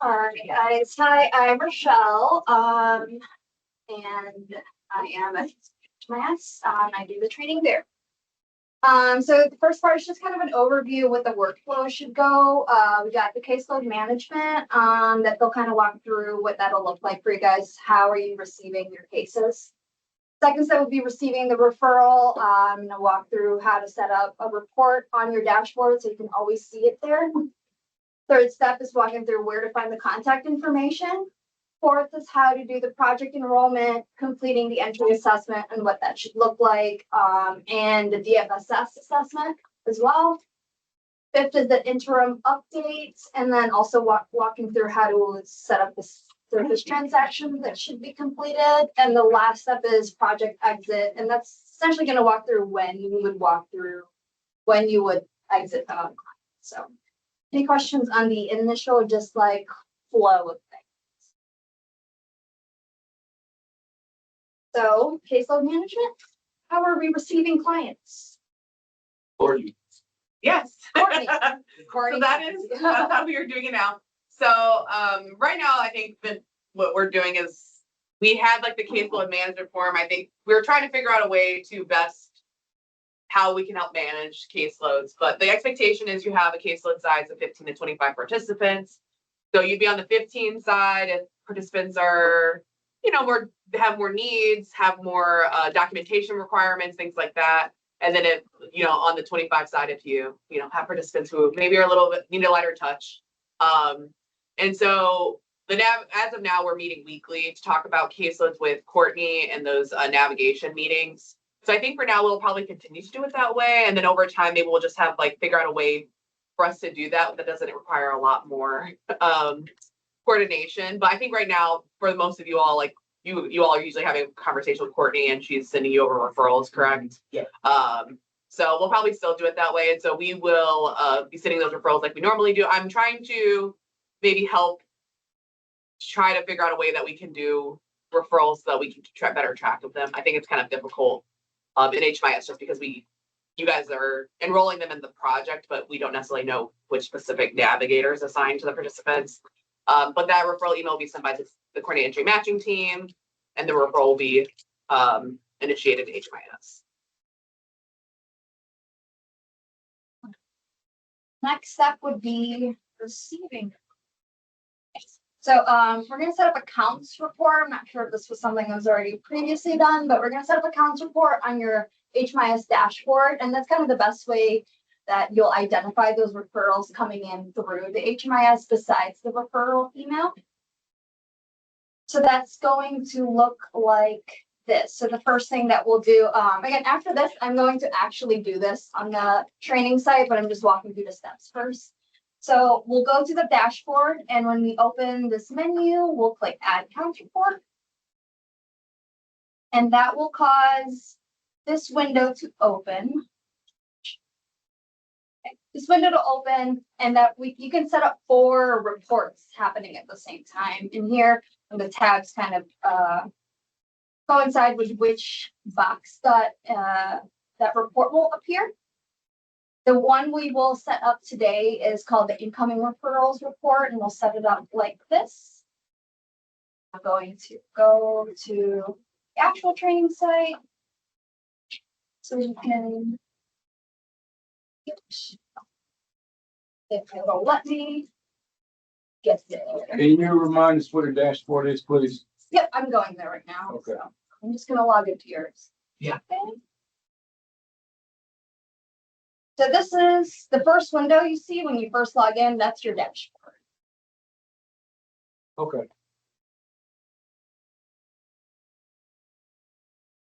All right, guys. Hi, I'm Rochelle. And I am at HMIS. I do the training there. So the first part is just kind of an overview of what the workflow should go. We got the caseload management that they'll kind of walk through what that'll look like for you guys. How are you receiving your cases? Second step will be receiving the referral. I'm gonna walk through how to set up a report on your dashboard so you can always see it there. Third step is walking through where to find the contact information. Fourth is how to do the project enrollment, completing the entry assessment and what that should look like, and the DFSS assessment as well. Fifth is the interim updates, and then also walking through how to set up the service transaction that should be completed. And the last step is project exit, and that's essentially going to walk through when you would exit the client. So, any questions on the initial, just like flow of things? So, caseload management, how are we receiving clients? Courtney. Yes. Courtney. So that's how we are doing it now. So right now, I think that what we're doing is we had like the caseload management form. I think we were trying to figure out a way to best how we can help manage caseloads. But the expectation is you have a caseload size of 15 to 25 participants. So you'd be on the 15 side if participants are, have more needs, have more documentation requirements, things like that. And then if, on the 25 side, if you have participants who maybe are a little bit, need a lighter touch. And so as of now, we're meeting weekly to talk about caseloads with Courtney and those navigation meetings. So I think for now, we'll probably continue to do it that way. And then over time, maybe we'll just have figure out a way for us to do that doesn't require a lot more coordination. But I think right now, for most of you all, you all are usually having a conversation with Courtney and she's sending you over referrals, correct? Yeah. So we'll probably still do it that way. And so we will be sending those referrals like we normally do. I'm trying to maybe help try to figure out a way that we can do referrals so that we can keep better track of them. I think it's kind of difficult in HMIS just because you guys are enrolling them in the project, but we don't necessarily know which specific navigator is assigned to the participants. But that referral email will be sent by the coordinated entry matching team, and the referral will be initiated to HMIS. Next step would be receiving. So we're going to set up accounts report. I'm not sure if this was something that was already previously done, but we're going to set up accounts report on your HMIS dashboard. And that's kind of the best way that you'll identify those referrals coming in through the HMIS besides the referral email. So that's going to look like this. So the first thing that we'll do, again, after this, I'm going to actually do this on the training site, but I'm just walking through the steps first. So we'll go to the dashboard, and when we open this menu, we'll click Add Accounts Report. And that will cause this window to open. Okay. This window to open, and that you can set up 4 reports happening at the same time. In here, and the tabs kind of coincide with which box that report will appear. The one we will set up today is called the incoming referrals report, and we'll set it up like this. I'm going to go to the actual training site so we can if it'll let me get there. Can you remind us what a dashboard is, please? Yep, I'm going there right now. Okay. So I'm just going to log into yours. Yeah. Okay. So this is the first window you see when you first log in. That's your dashboard. Okay.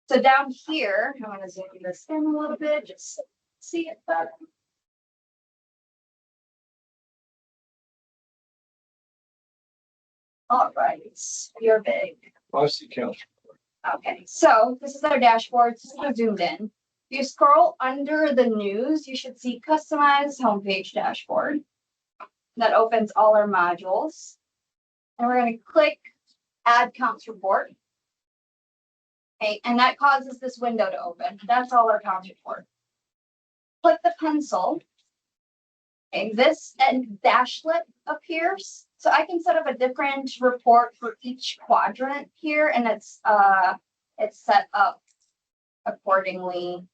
So down here, I'm going to zoom this in a little bit, just so you can see it better. All right, you're big. I see count. Okay, so this is our dashboard. This is zoomed in. If you scroll under the news, you should see Customize Homepage Dashboard. That opens all our modules. And we're going to click Add Counts Report. Okay, and that causes this window to open. That's all our counts report. Click the pencil. Okay, this and dashlet appears. So I can set up a different report for each quadrant here, and it's set up accordingly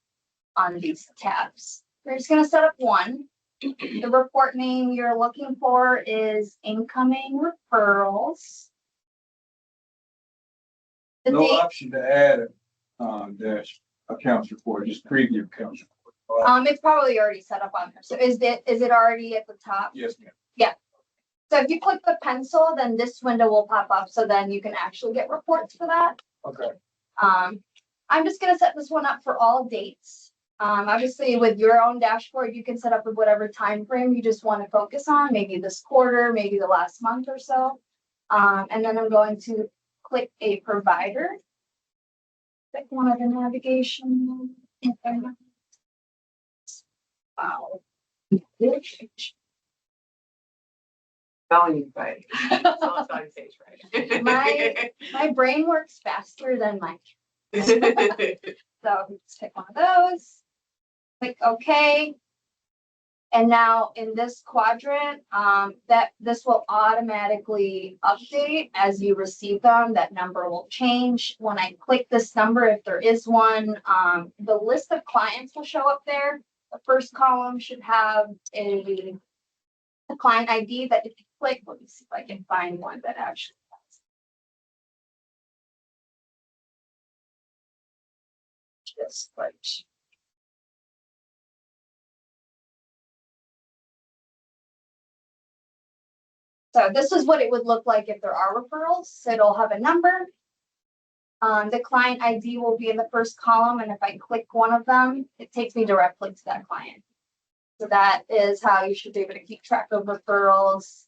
on these tabs. We're just gonna set up one. The report name you're looking for is incoming referrals. The No date, option to add a dash accounts report, just preview accounts report. it's probably already set up on there. So is it already at the top? Yes, ma'am. So if you click the pencil, then this window will pop up. So then you can actually get reports for that. Okay. I'm just gonna set this one up for all dates. Obviously with your own dashboard, you can set up with whatever time frame you just want to focus on, maybe this quarter, maybe the last month or so. And then I'm going to click a provider. Pick one of the navigation. Wow. Spelling right. Spelling page right. My brain works faster than my, so let's pick one of those. Click OK. And now in this quadrant, that this will automatically update as you receive them. That number will change. When I click this number, if there is one, the list of clients will show up there. The first column should have a client ID that if you click, let me see if I can find one that actually has. Just like. So this is what it would look like if there are referrals. It'll have a number. The client ID will be in the first column, and if I click one of them, it takes me directly to that client. So that is how you should be able to keep track of referrals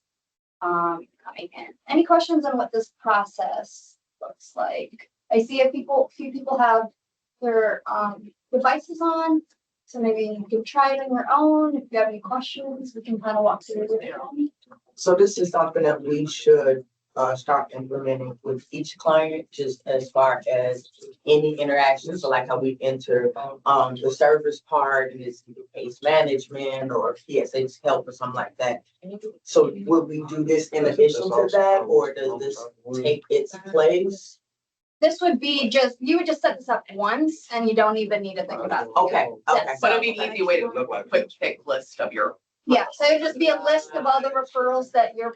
coming in. Any questions on what this process looks like? I see few people have their devices on, so maybe you can try it on your own. If you have any questions, we can kind of walk through it. So this is something that we should start implementing with each client, just as far as any interactions. So like how we enter the service part and it's either case management or PSA's help or something like that. So will we do this in addition to that, or does this take its place? This would be you would just set this up once and you don't even need to think about it. Okay, okay. But it'd be an easy way to look like quick pick list of your. Yeah, so it'd just be a list of all the referrals that your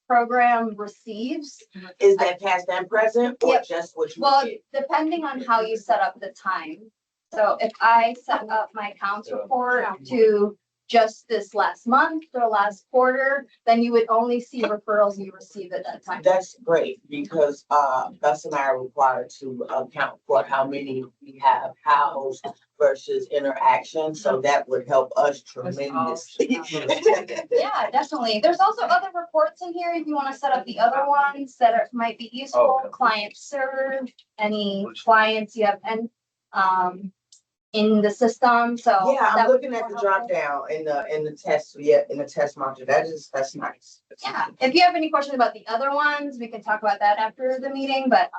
program receives. Is that past and present, or Yep. just what you Well, did? depending on how you set up the time. So if I set up my accounts report to just this last month or last quarter, then you would only see referrals you received at that time. That's great, because Gus and I are required to account for how many we have housed versus interactions, so that would help us tremendously. Yeah, definitely. There's also other reports in here if you want to set up the other ones that might be useful. Client served, any clients you have, and in the system. So Yeah, that I'm would looking be at more the drop helpful. down in the test, in the test module. That's nice. Yeah, if you have any questions about the other ones, we can talk about that after the meeting, but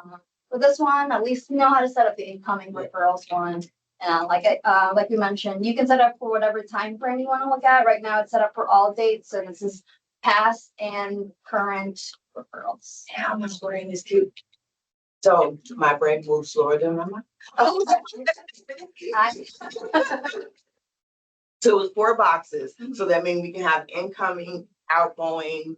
for this one, at least you know how to set up the incoming referrals one. Like we mentioned, you can set up for whatever time frame you want to look at. Right now it's set up for all dates, so this is past and current referrals. Yeah, my brain is cute. So my brain moves slower than my mind. So it's 4 boxes, so that means we can have incoming, outgoing.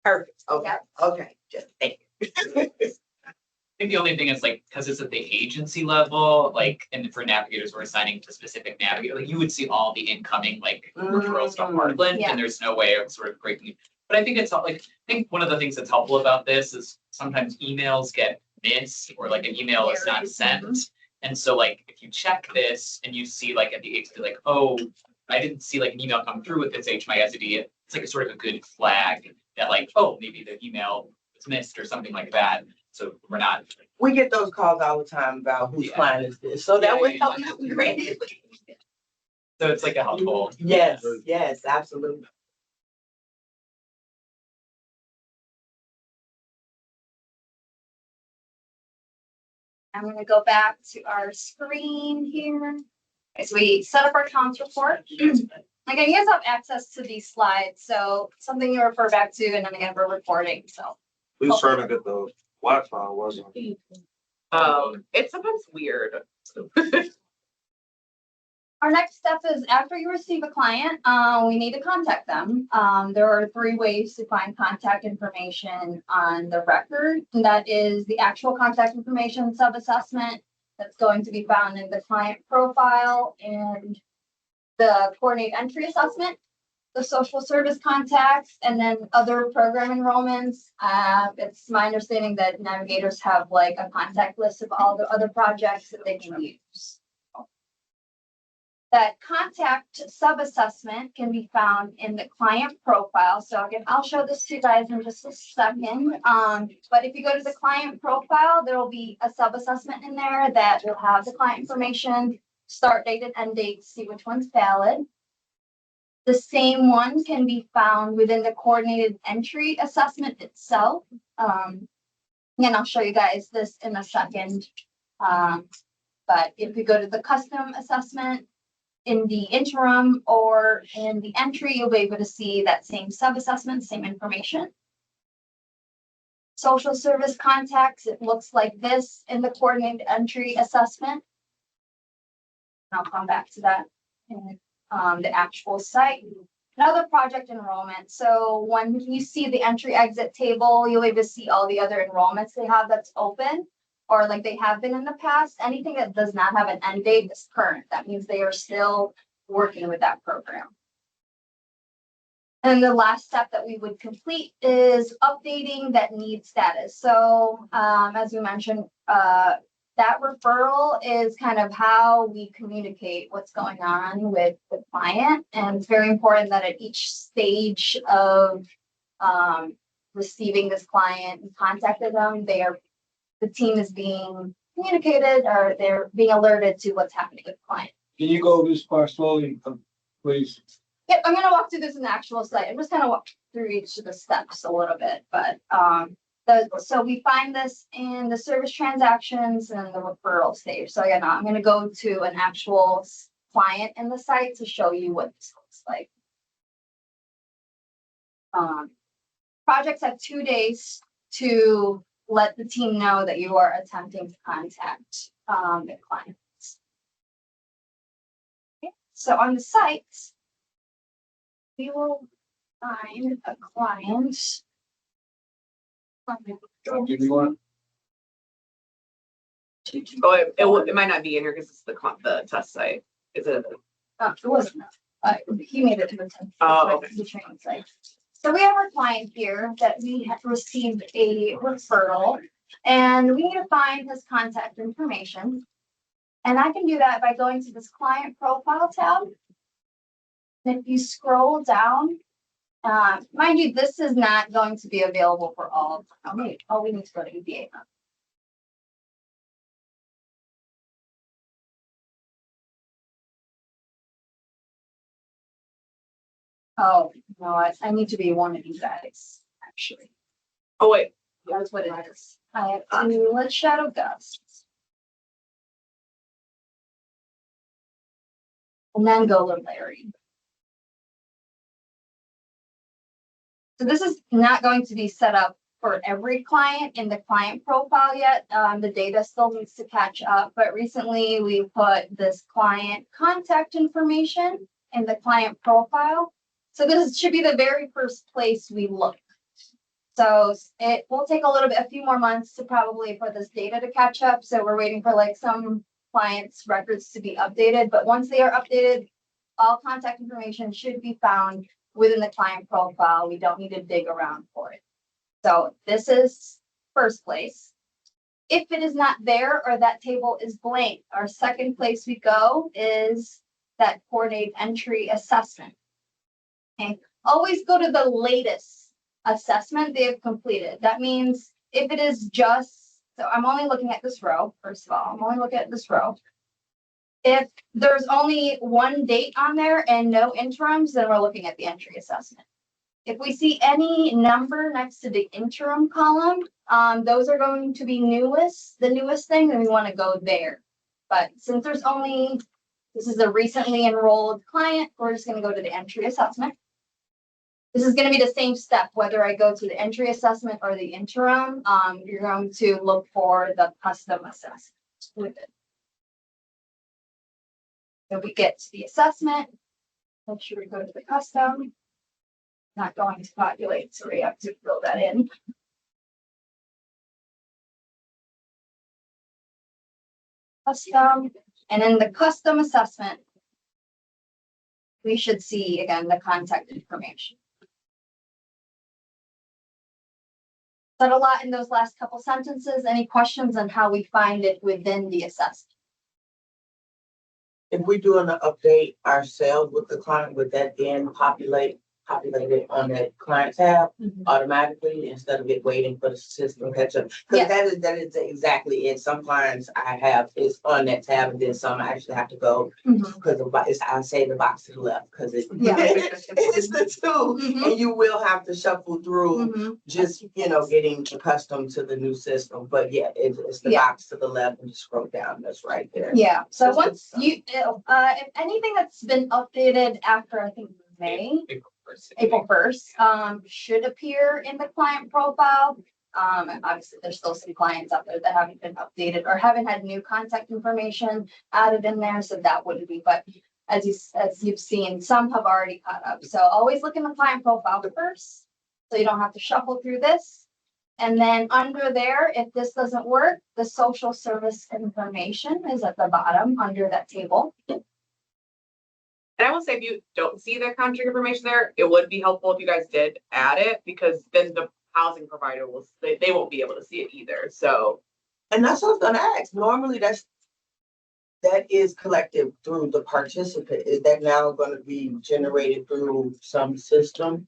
Perfect, okay, Yep. okay, just thank you. I think the only thing is like, because it's at the agency level, like, and for navigators, we're assigning to specific navigator, like you would see all the incoming like referrals from Heartland, Yeah. and there's no way of sort of breaking it. But I think it's like, I think one of the things that's helpful about this is sometimes emails get missed or like an email is not sent. And so like, if you check this and you see like at the agency, like, oh, I didn't see like an email come through with this HMIS ID, it's like a sort of a good flag that like, oh, maybe the email was missed or something like that. So we're not. We get those calls all the time about whose Yeah. client is this, so that Yeah, would yeah, help yeah. you greatly. So it's like a helpful. Yes, yes, absolutely. I'm going to go back to our screen here. Okay, so we set up our accounts report. Again, you guys have access to these slides, so something you refer back to, and then again, we're recording, so. We was trying to get the Wi-Fi, wasn't it? It's sometimes weird. Our next step is after you receive a client, we need to contact them. There are 3 ways to find contact information on the record. And that is the actual contact information sub-assessment that's going to be found in the client profile and the coordinated entry assessment, the social service contacts, and then other program enrollments. It's my understanding that navigators have like a contact list of all the other projects that they can use. That contact sub-assessment can be found in the client profile. So again, I'll show this to you guys in just a second. But if you go to the client profile, there will be a sub-assessment in there that will have the client information, start date and end date, see which one's valid. The same one can be found within the coordinated entry assessment itself. And I'll show you guys this in a second. But if you go to the custom assessment, in the interim or in the entry, you'll be able to see that same sub-assessment, same information. Social service contacts, it looks like this in the coordinated entry assessment. I'll come back to that in the actual site. Another project enrollment. So when you see the entry exit table, you'll be able to see all the other enrollments they have that's open, or like they have been in the past. Anything that does not have an end date is current. That means they are still working with that program. And the last step that we would complete is updating that need status. So as we mentioned, that referral is kind of how we communicate what's going on with the client. And it's very important that at each stage of receiving this client and contacting them, the team is being communicated or they're being alerted to what's happening with the client. Can you go this part slowly, please? Yep, I'm gonna walk through this in the actual site. I'm just gonna walk through each of the steps a little bit, but so we find this in the service transactions and the referral stage. So again, I'm gonna go to an actual client in the site to show you what this looks like. Projects have 2 days to let the team know that you are attempting to contact the clients. Okay. So on the site, we will find a client. I'll give you one. Oh, it might not be in here because it's the test site. Is it? It wasn't. He made it to the 10th. Oh, okay. The training site. So we have our client here that we have received a referral, and we need to find his contact information. And I can do that by going to this client profile tab. And if you scroll down, mind you, this is not going to be available for all of them. Oh, we need to go to EBA. Oh, no, I need to be one of you guys, actually. Oh, wait. That's what it is. I have to let Shadow Gust. And then go to Larry. So this is not going to be set up for every client in the client profile yet. The data still needs to catch up, but recently we put this client contact information in the client profile. So this should be the very first place we look. So it will take a few more months to probably for this data to catch up. So we're waiting for like some clients' records to be updated, but once they are updated, all contact information should be found within the client profile. We don't need to dig around for it. So this is first place. If it is not there or that table is blank, our second place we go is that coordinated entry assessment. Okay, always go to the latest assessment they have completed. That means if it is just, so I'm only looking at this row, first of all, I'm only looking at this row. If there's only one date on there and no interims, then we're looking at the entry assessment. If we see any number next to the interim column, those are going to be the newest thing, and we want to go there. But since there's only This is a recently enrolled client. We're just gonna go to the entry assessment. This is gonna be the same step, whether I go to the entry assessment or the interim, you're going to look for the custom assessment with it. So we get to the assessment. Make sure we go to the custom. Not going to populate, so we have to fill that in. Custom, and in the custom assessment, we should see again the contact information. Said a lot in those last couple sentences. Any questions on how we find it within the assessment? If we do an update ourselves with the client, would that then populate it on that client tab automatically instead of it waiting for the system to catch up? Yeah. Because that is exactly it. Some clients I have is on that tab, and then some I actually have to go because I say the box to the left because it's Yeah. it's the two, Mhm. and you will have to shuffle through just getting accustomed to the new system. But yeah, it's the Yeah. box to the left and just scroll down. That's right there. Yeah, so That's good once stuff. you, if anything that's been updated after, I think, May, April 1st, should appear in the client profile. And obviously, there's still some clients out there that haven't been updated or haven't had new contact information added in there, so that wouldn't be, but as you've seen, some have already caught up. So always look in the client profile first, so you don't have to shuffle through this. And then under there, if this doesn't work, the social service information is at the bottom under that table. And I will say, if you don't see the contract information there, it would be helpful if you guys did add it, because then the housing provider they won't be able to see it either, so. And that's what I was gonna ask. Normally, that is collected through the participant. Is that now gonna be generated through some system?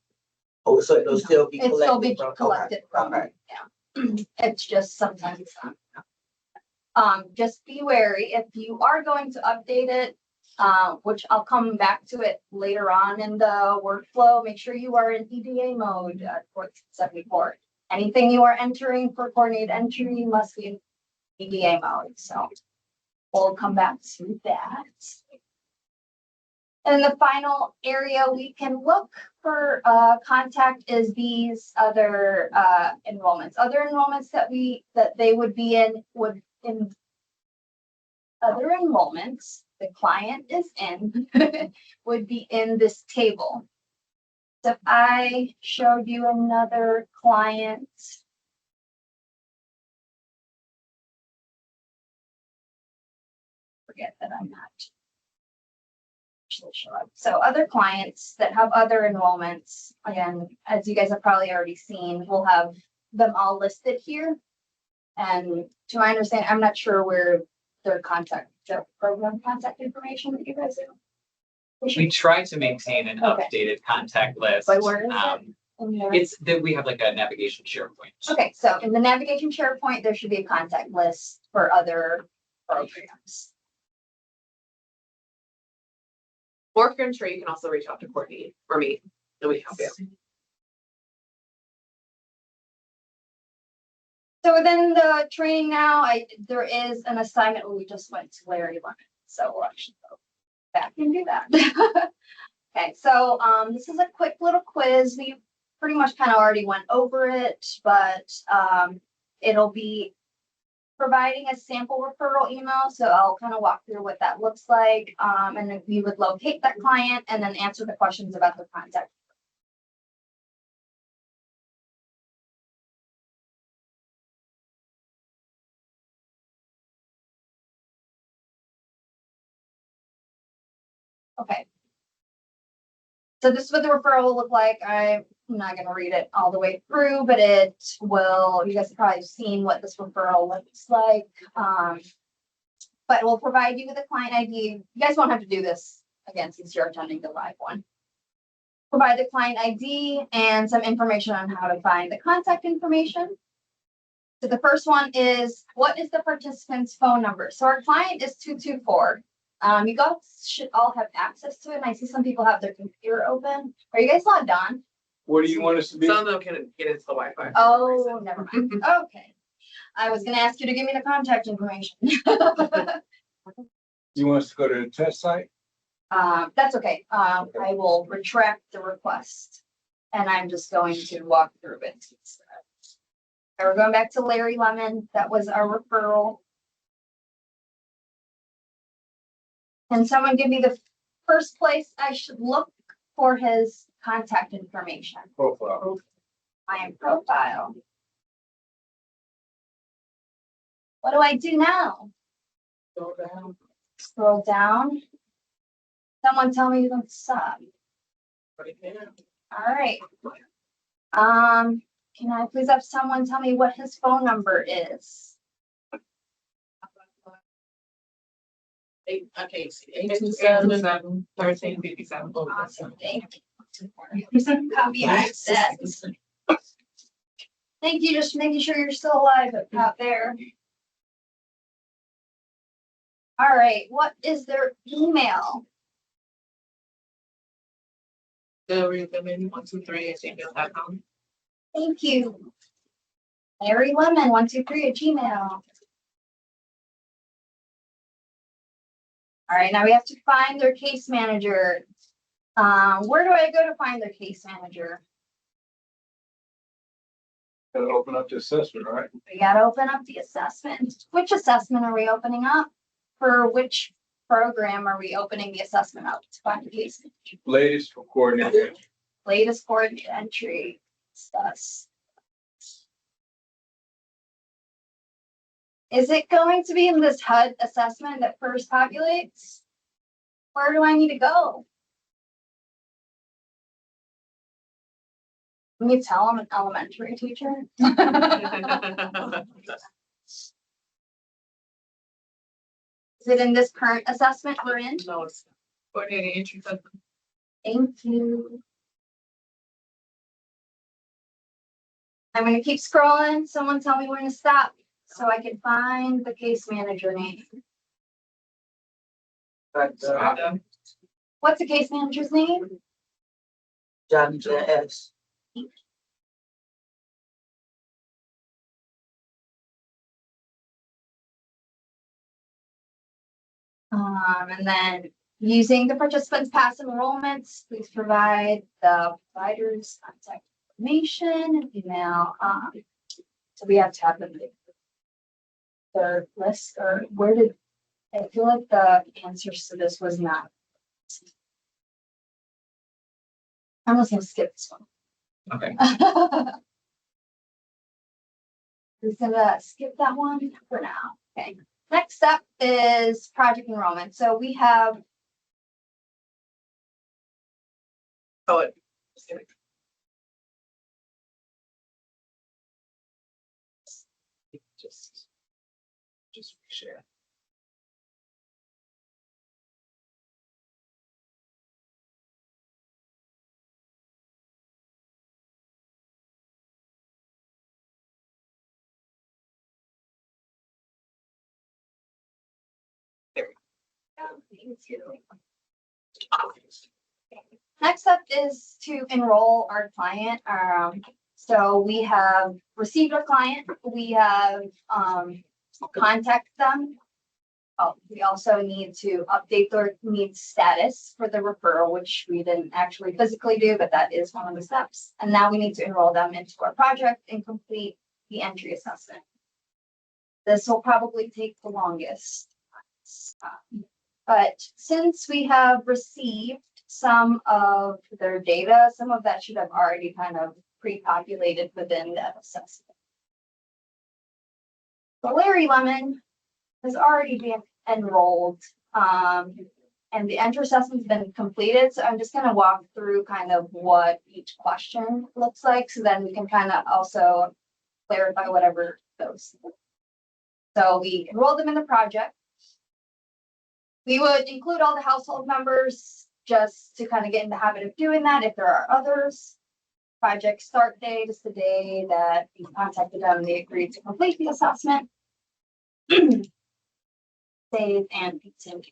Oh, so it'll still be It's still collected be from? collected from, Okay. yeah. It's just sometimes. Just be wary if you are going to update it, which I'll come back to it later on in the workflow. Make sure you are in EDA mode at 1474. Anything you are entering for coordinated entry must be in EDA mode. So we'll come back to that. And the final area we can look for contact is these other enrollments. Other enrollments that they would be in other enrollments the client is in would be in this table. So if I showed you another client. Forget that I'm not. So other clients that have other enrollments, again, as you guys have probably already seen, we'll have them all listed here. And to my understanding, I'm not sure where their program contact information that you guys do. We try to maintain an Okay. updated contact list. But where is it? In there? It's that we have like a navigation SharePoint. Okay, so in the navigation SharePoint, there should be a contact list for other programs. Or if you're unsure, you can also reach out to Courtney or me, and we can help you. So within the training now, there is an assignment where we just went to Larry Lemon. So we'll actually go back and do that. Okay, so this is a quick little quiz. We pretty much kind of already went over it, but it'll be providing a sample referral email. So I'll kind of walk through what that looks like. And then we would locate that client and then answer the questions about the contact. Okay. So this is what the referral will look like. I'm not going to read it all the way through, but it will, you guys have probably seen what this referral looks like. But we'll provide you with a client ID. You guys won't have to do this again since you're attending the live one. Provide the client ID and some information on how to find the contact information. So the first one is, what is the participant's phone number? So our client is 224. You guys should all have access to it. And I see some people have their computer open. Are you guys logged on? What do you want us to be? Some of them can get into the Wi-Fi. Oh, never mind. Okay. I was gonna ask you to give me the contact information. You want us to go to the test site? That's okay. I will retract the request. And I'm just going to walk through it. So we're going back to Larry Lemon. That was our referral. Can someone give me the first place I should look for his contact information? Profile. Client profile. What do I do now? Go down. Scroll down. Someone tell me to stop. Right there. All right. Can I please have someone tell me what his phone number is? Okay, 827 1357. Awesome. Thank you. Copy that. Thank you. Just making sure you're still alive out there. All right. What is their email? LaryLemon123@gmail.com. Thank you. Larry Lemon 123@gmail. All right, now we have to find their case manager. Where do I go to find their case manager? Gotta open up the assessment, right? We gotta open up the assessment. Which assessment are we opening up? For which program are we opening the assessment up to find the case manager? Latest for coordinator. Latest coordinate entry. Discuss. Is it going to be in this HUD assessment that first populates? Where do I need to go? Can you tell I'm an elementary teacher? Is it in this current assessment we're in? No, it's coordinating entry. Thank you. I'm gonna keep scrolling. Someone tell me when to stop so I can find the case manager name. What's the case manager's name? Johnny S. And then using the participants' past enrollments, please provide the provider's contact information and email. So we have to have the list, or where did, I feel like the answers to this was not. I'm just gonna skip this one. Okay. Just gonna skip that one for now. Okay. Next up is project enrollment. So we have Oh, it. Just share. next up is to enroll our client. So we have received a client, we have contacted them. Oh, we also need to update their needs status for the referral, which we didn't actually physically do, but that is one of the steps. And now we need to enroll them into our project and complete the entry assessment. This will probably take the longest. But since we have received some of their data, some of that should have already kind of pre-populated within that assessment. So Larry Lemon has already been enrolled, and the entry assessment's been completed. So I'm just going to walk through kind of what each question looks like, so then we can kind of also clarify whatever those. So we enrolled them in the project. We would include all the household members just to kind of get in the habit of doing that. If there are others, project start date is the day that we contacted them. They agreed to complete the assessment. Save and continue.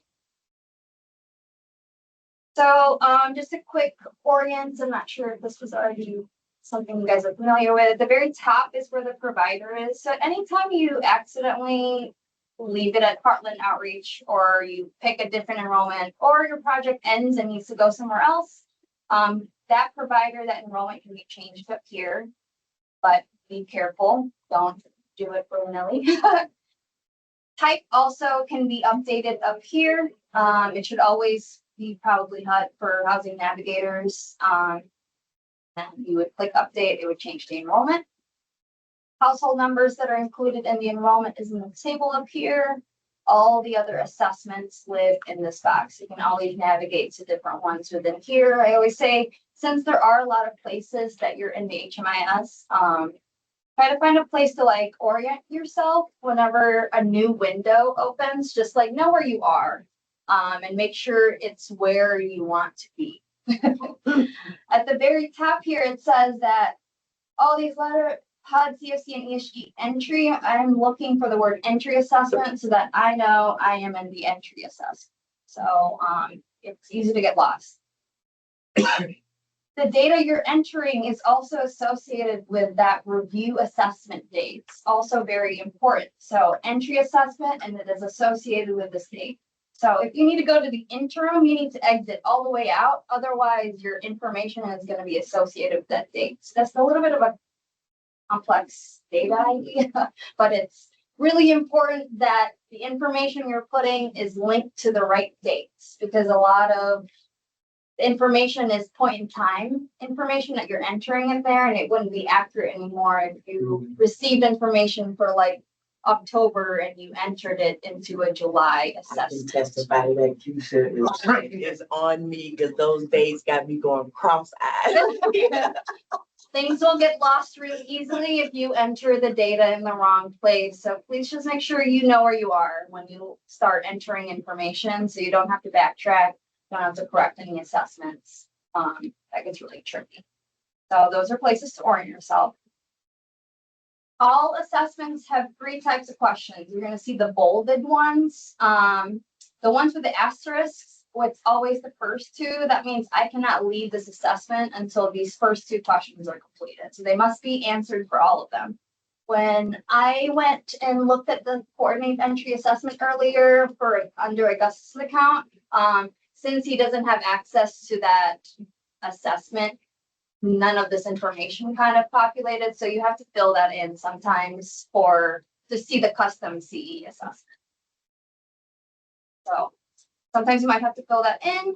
So just a quick orient. I'm not sure if this was already something you guys are familiar with. At the very top is where the provider is. So at any time you accidentally leave it at Heartland Outreach, or you pick a different enrollment, or your project ends and needs to go somewhere else, that provider, that enrollment can be changed up here. But be careful, don't do it willy-nilly. Type also can be updated up here. It should always be probably HUD for housing navigators. And you would click update, it would change the enrollment. Household numbers that are included in the enrollment is in the table up here. All the other assessments live in this box. You can always navigate to different ones within here. I always say, since there are a lot of places that you're in the HMIS, try to find a place to like orient yourself whenever a new window opens, just like know where you are, and make sure it's where you want to be. At the very top here, it says that all these letter HUD, CFC, and ESG entry, I'm looking for the word entry assessment so that I know I am in the entry assessment. So it's easy to get lost. The data you're entering is also associated with that review assessment date. It's also very important. So entry assessment, and it is associated with this date. So if you need to go to the interim, you need to exit all the way out. Otherwise, your information is going to be associated with that date. So that's a little bit of a complex data idea, but it's really important that the information you're putting is linked to the right dates, because a lot of information is point in time information that you're entering in there, and it wouldn't be accurate anymore if you received information for like October and you entered it into a July I can assessment. testify to that Keisha is on me because those days got me going cross-eyed. Things will get lost really easily if you enter the data in the wrong place. So please just make sure you know where you are when you start entering information, so you don't have to backtrack, don't have to correct any assessments. That gets really tricky. So those are places to orient yourself. All assessments have 3 types of questions. You're going to see the bolded ones. The ones with the asterisks, what's always the first 2. That means I cannot leave this assessment until these first 2 questions are completed. So they must be answered for all of them. When I went and looked at the coordinated entry assessment earlier for under Augustus' account, since he doesn't have access to that assessment, none of this information kind of populated. So you have to fill that in sometimes to see the custom CE assessment. So sometimes you might have to fill that in.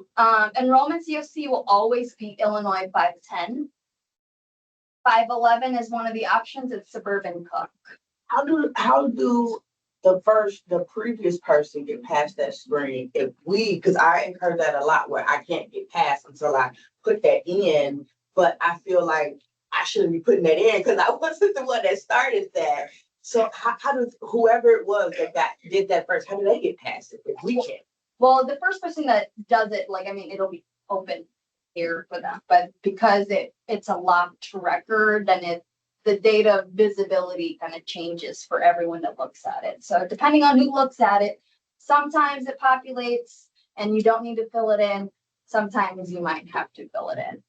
Enrollment COC will always be Illinois 510. 511 is one of the options. It's Suburban Cook. How do the previous person get past that screen if because I heard that a lot where I can't get past until I put that in, but I feel like I shouldn't be putting that in because I wasn't the one that started that. So how does whoever it was that did that first, how do they get past it if we can't? Well, the first person that does it, it'll be open here for them, but because it's a locked record, then the data visibility kind of changes for everyone that looks at it. So depending on who looks at it, sometimes it populates and you don't need to fill it in. Sometimes you might have to fill it in.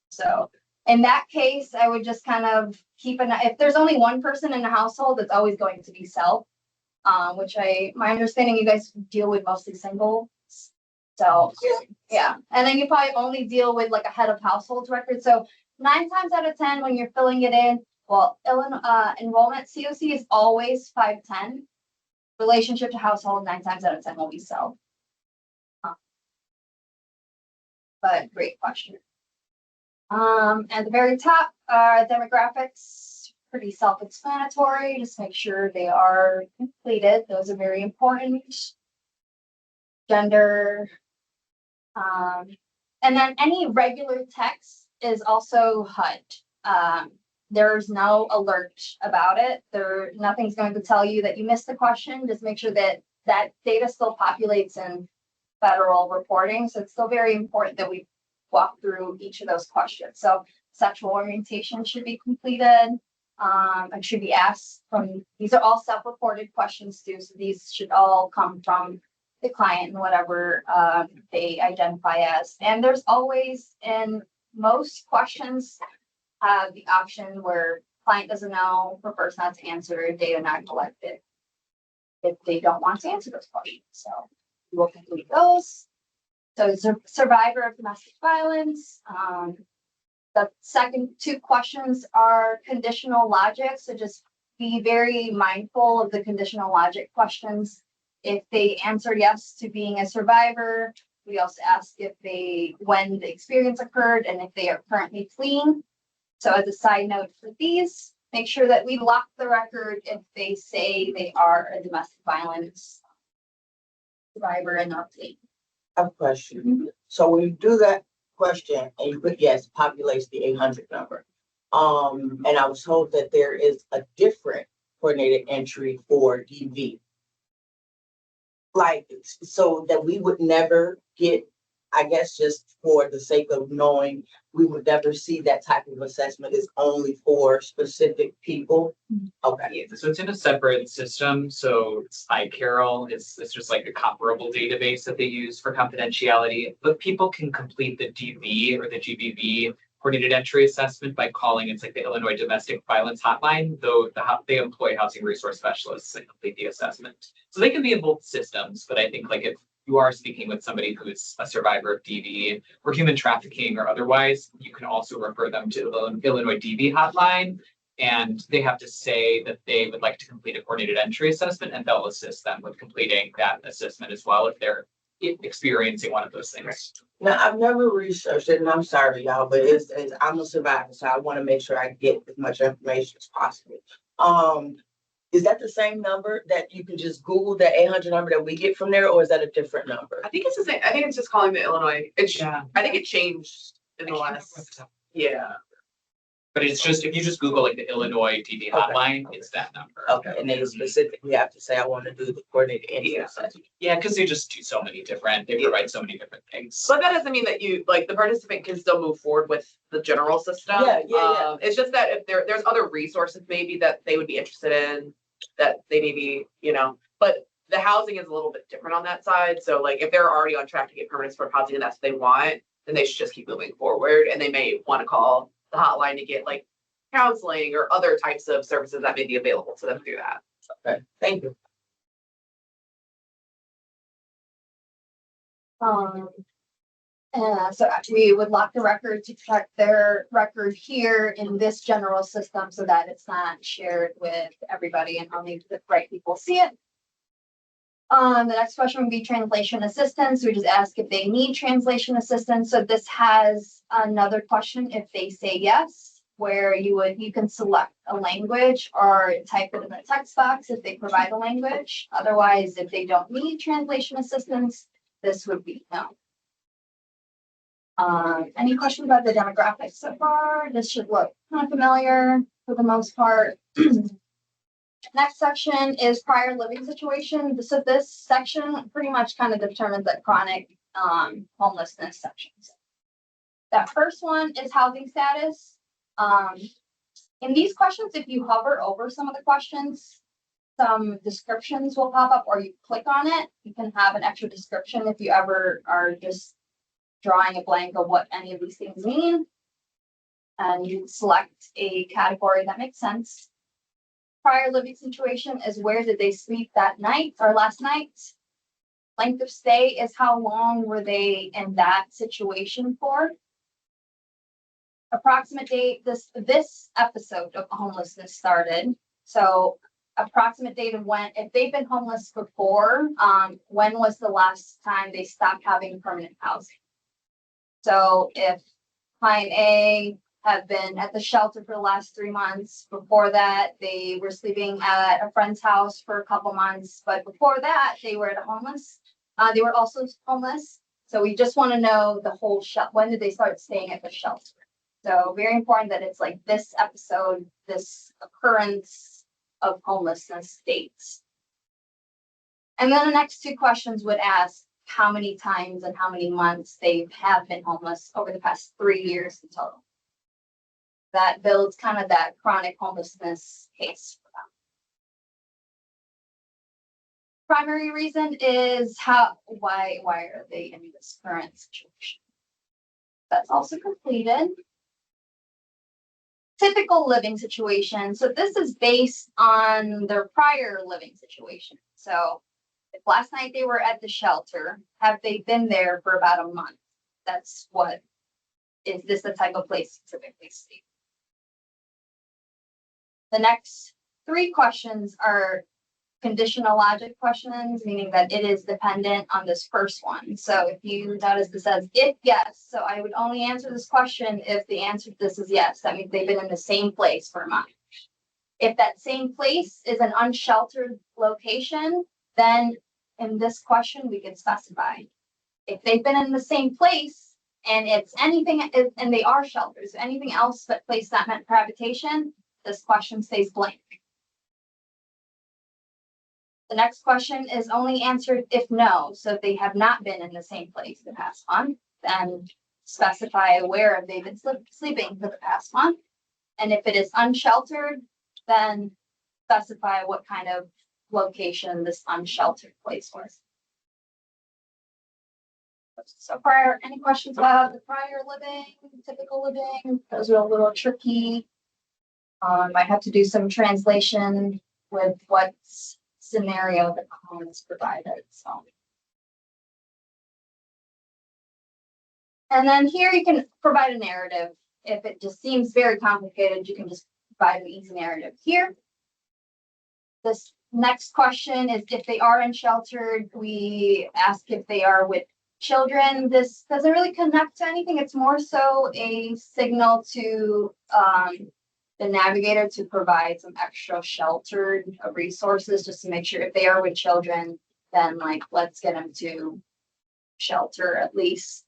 So in that case, I would just kind of keep if there's only one person in the household, it's always going to be self, which my understanding you guys deal with mostly single. So yeah, and then you probably only deal with like a head of household record. So 9 times out of 10, when you're filling it in, well, enrollment COC is always 510. Relationship to household 9 times out of 10 will be self. But great question. At the very top, demographics, pretty self-explanatory. Just make sure they are completed. Those are very important. Gender. And then any regular text is also HUD. There's no alert about it. Nothing's going to tell you that you missed the question. Just make sure that data still populates in federal reporting. So it's still very important that we walk through each of those questions. So sexual orientation should be completed. And should be asked these are all self-reported questions too. So these should all come from the client and whatever they identify as. And there's always, in most questions, the option where client doesn't know, prefers not to answer, data not collected. if they don't want to answer those questions. So we will complete those. So survivor of domestic violence. The second two questions are conditional logic. So just be very mindful of the conditional logic questions. If they answer yes to being a survivor, we also ask when the experience occurred and if they are currently fleeing. So as a side note for these, make sure that we lock the record if they say they are a domestic violence survivor and not fleeing. I have a question. So when you do that question and you put yes, populates the 800 number. And I was told that there is a different coordinated entry for DV. Like, so that we would never get, I guess, just for the sake of knowing, we would never see that type of assessment is only for specific people. Okay. So it's in a separate system. So it's iCarol. It's just like a comparable database that they use for confidentiality. But people can complete the DV or the GBV coordinated entry assessment by calling. It's like the Illinois Domestic Violence Hotline, though they employ housing resource specialists that complete the assessment. So they can be in both systems, but I think like if you are speaking with somebody who is a survivor of DV or human trafficking or otherwise, you can also refer them to the Illinois DV hotline. And they have to say that they would like to complete a coordinated entry assessment, and they'll assist them with completing that assessment as well if they're experiencing one of those things. Now, I've never researched it, and I'm sorry, y'all, but I'm a survivor, so I want to make sure I get as much information as possible. Is that the same number that you can just Google the 800 number that we get from there, or is that a different number? I think it's the same. I think it's just calling the Illinois. I think it changed in the I can't last. remember off the top. Yeah. But it's just, if you just Google like the Illinois DV hotline, it's that number. Okay, and then you specifically have to say, I want to do the coordinated entry assessment. Yeah, because they just do so many different, they provide so many different things. But that doesn't mean that the participant can still move forward with the general system. Yeah. It's just that if there's other resources maybe that they would be interested in, that they maybe, but the housing is a little bit different on that side. So like if they're already on track to get permanent supportive housing and that's what they want, then they should just keep moving forward, and they may want to call the hotline to get like counseling or other types of services that may be available to them through that. Okay, thank you. So we would lock the record to protect their record here in this general system so that it's not shared with everybody and only the right people see it. The next question would be translation assistance. We just ask if they need translation assistance. So this has another question if they say yes, where you can select a language or type it in the text box if they provide a language. Otherwise, if they don't need translation assistance, this would be no. Any questions about the demographics so far? This should look kind of familiar for the most part. Next section is prior living situation. So this section pretty much kind of determines the chronic homelessness sections. That first one is housing status. In these questions, if you hover over some of the questions, some descriptions will pop up, or you click on it, you can have an extra description if you ever are just drawing a blank of what any of these things mean. And you select a category that makes sense. Prior living situation is where did they sleep that night or last night. Length of stay is how long were they in that situation for. Approximate date this episode of homelessness started. So approximate date of when, if they've been homeless before, when was the last time they stopped having permanent housing? So if client A have been at the shelter for the last 3 months, before that they were sleeping at a friend's house for a couple months, but before that they were they were also homeless. So we just want to know the whole when did they start staying at the shelter? So very important that it's like this episode, this occurrence of homelessness dates. And then the next two questions would ask how many times and how many months they have been homeless over the past 3 years in total. That builds kind of that chronic homelessness case for them. Primary reason is why are they in this current situation? That's also completed. typical living situation. So this is based on their prior living situation. So if last night they were at the shelter, have they been there for about a month? That's what, is this the type of place you typically sleep? The next 3 questions are conditional logic questions, meaning that it is dependent on this first one. So if you notice this says if yes, so I would only answer this question if the answer to this is yes. That means they've been in the same place for a month. If that same place is an unsheltered location, then in this question we can specify. If they've been in the same place and it's anything, and they are shelters, anything else but place not meant for habitation, this question stays blank. The next question is only answered if no. So if they have not been in the same place the past month, then specify where they've been sleeping for the past month. And if it is unsheltered, then specify what kind of location this unsheltered place was. So prior, any questions about the prior living, typical living? Those are a little tricky. I have to do some translation with what's scenario the column is provided. So, and then here you can provide a narrative. If it just seems very complicated, you can just provide an easy narrative here. This next question is if they are unsheltered, we ask if they are with children. This doesn't really connect to anything. It's more so a signal to the navigator to provide some extra sheltered resources just to make sure if they are with children, then like let's get them to shelter at least.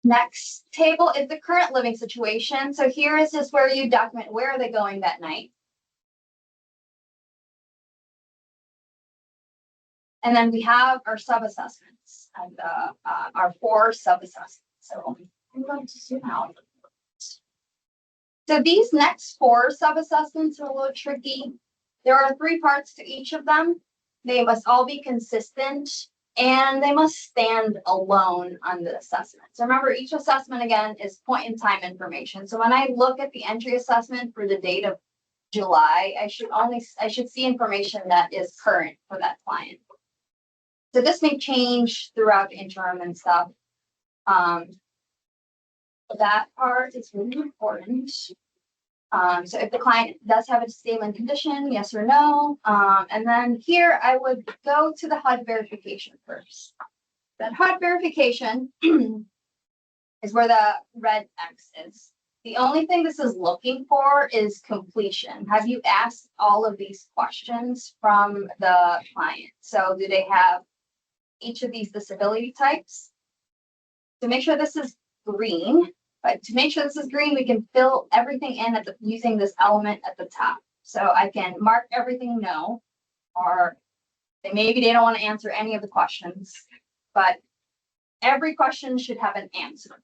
Next table is the current living situation. So here is just where you document where are they going that night. And then we have our sub-assessments and our 4 sub-assessments. So I'm going to zoom out. So these next 4 sub-assessments are a little tricky. There are 3 parts to each of them. They must all be consistent and they must stand alone on the assessment. So remember, each assessment again is point in time information. So when I look at the entry assessment for the date of July, I should see information that is current for that client. So this may change throughout the interim and stuff. That part is really important. So if the client does have a disabling condition, yes or no. And then here I would go to the HUD verification first. That HUD verification is where the red X is. The only thing this is looking for is completion. Have you asked all of these questions from the client? So do they have each of these disability types? To make sure this is green, but to make sure this is green, we can fill everything in using this element at the top. So I can mark everything no, or maybe they don't want to answer any of the questions, but every question should have an answer.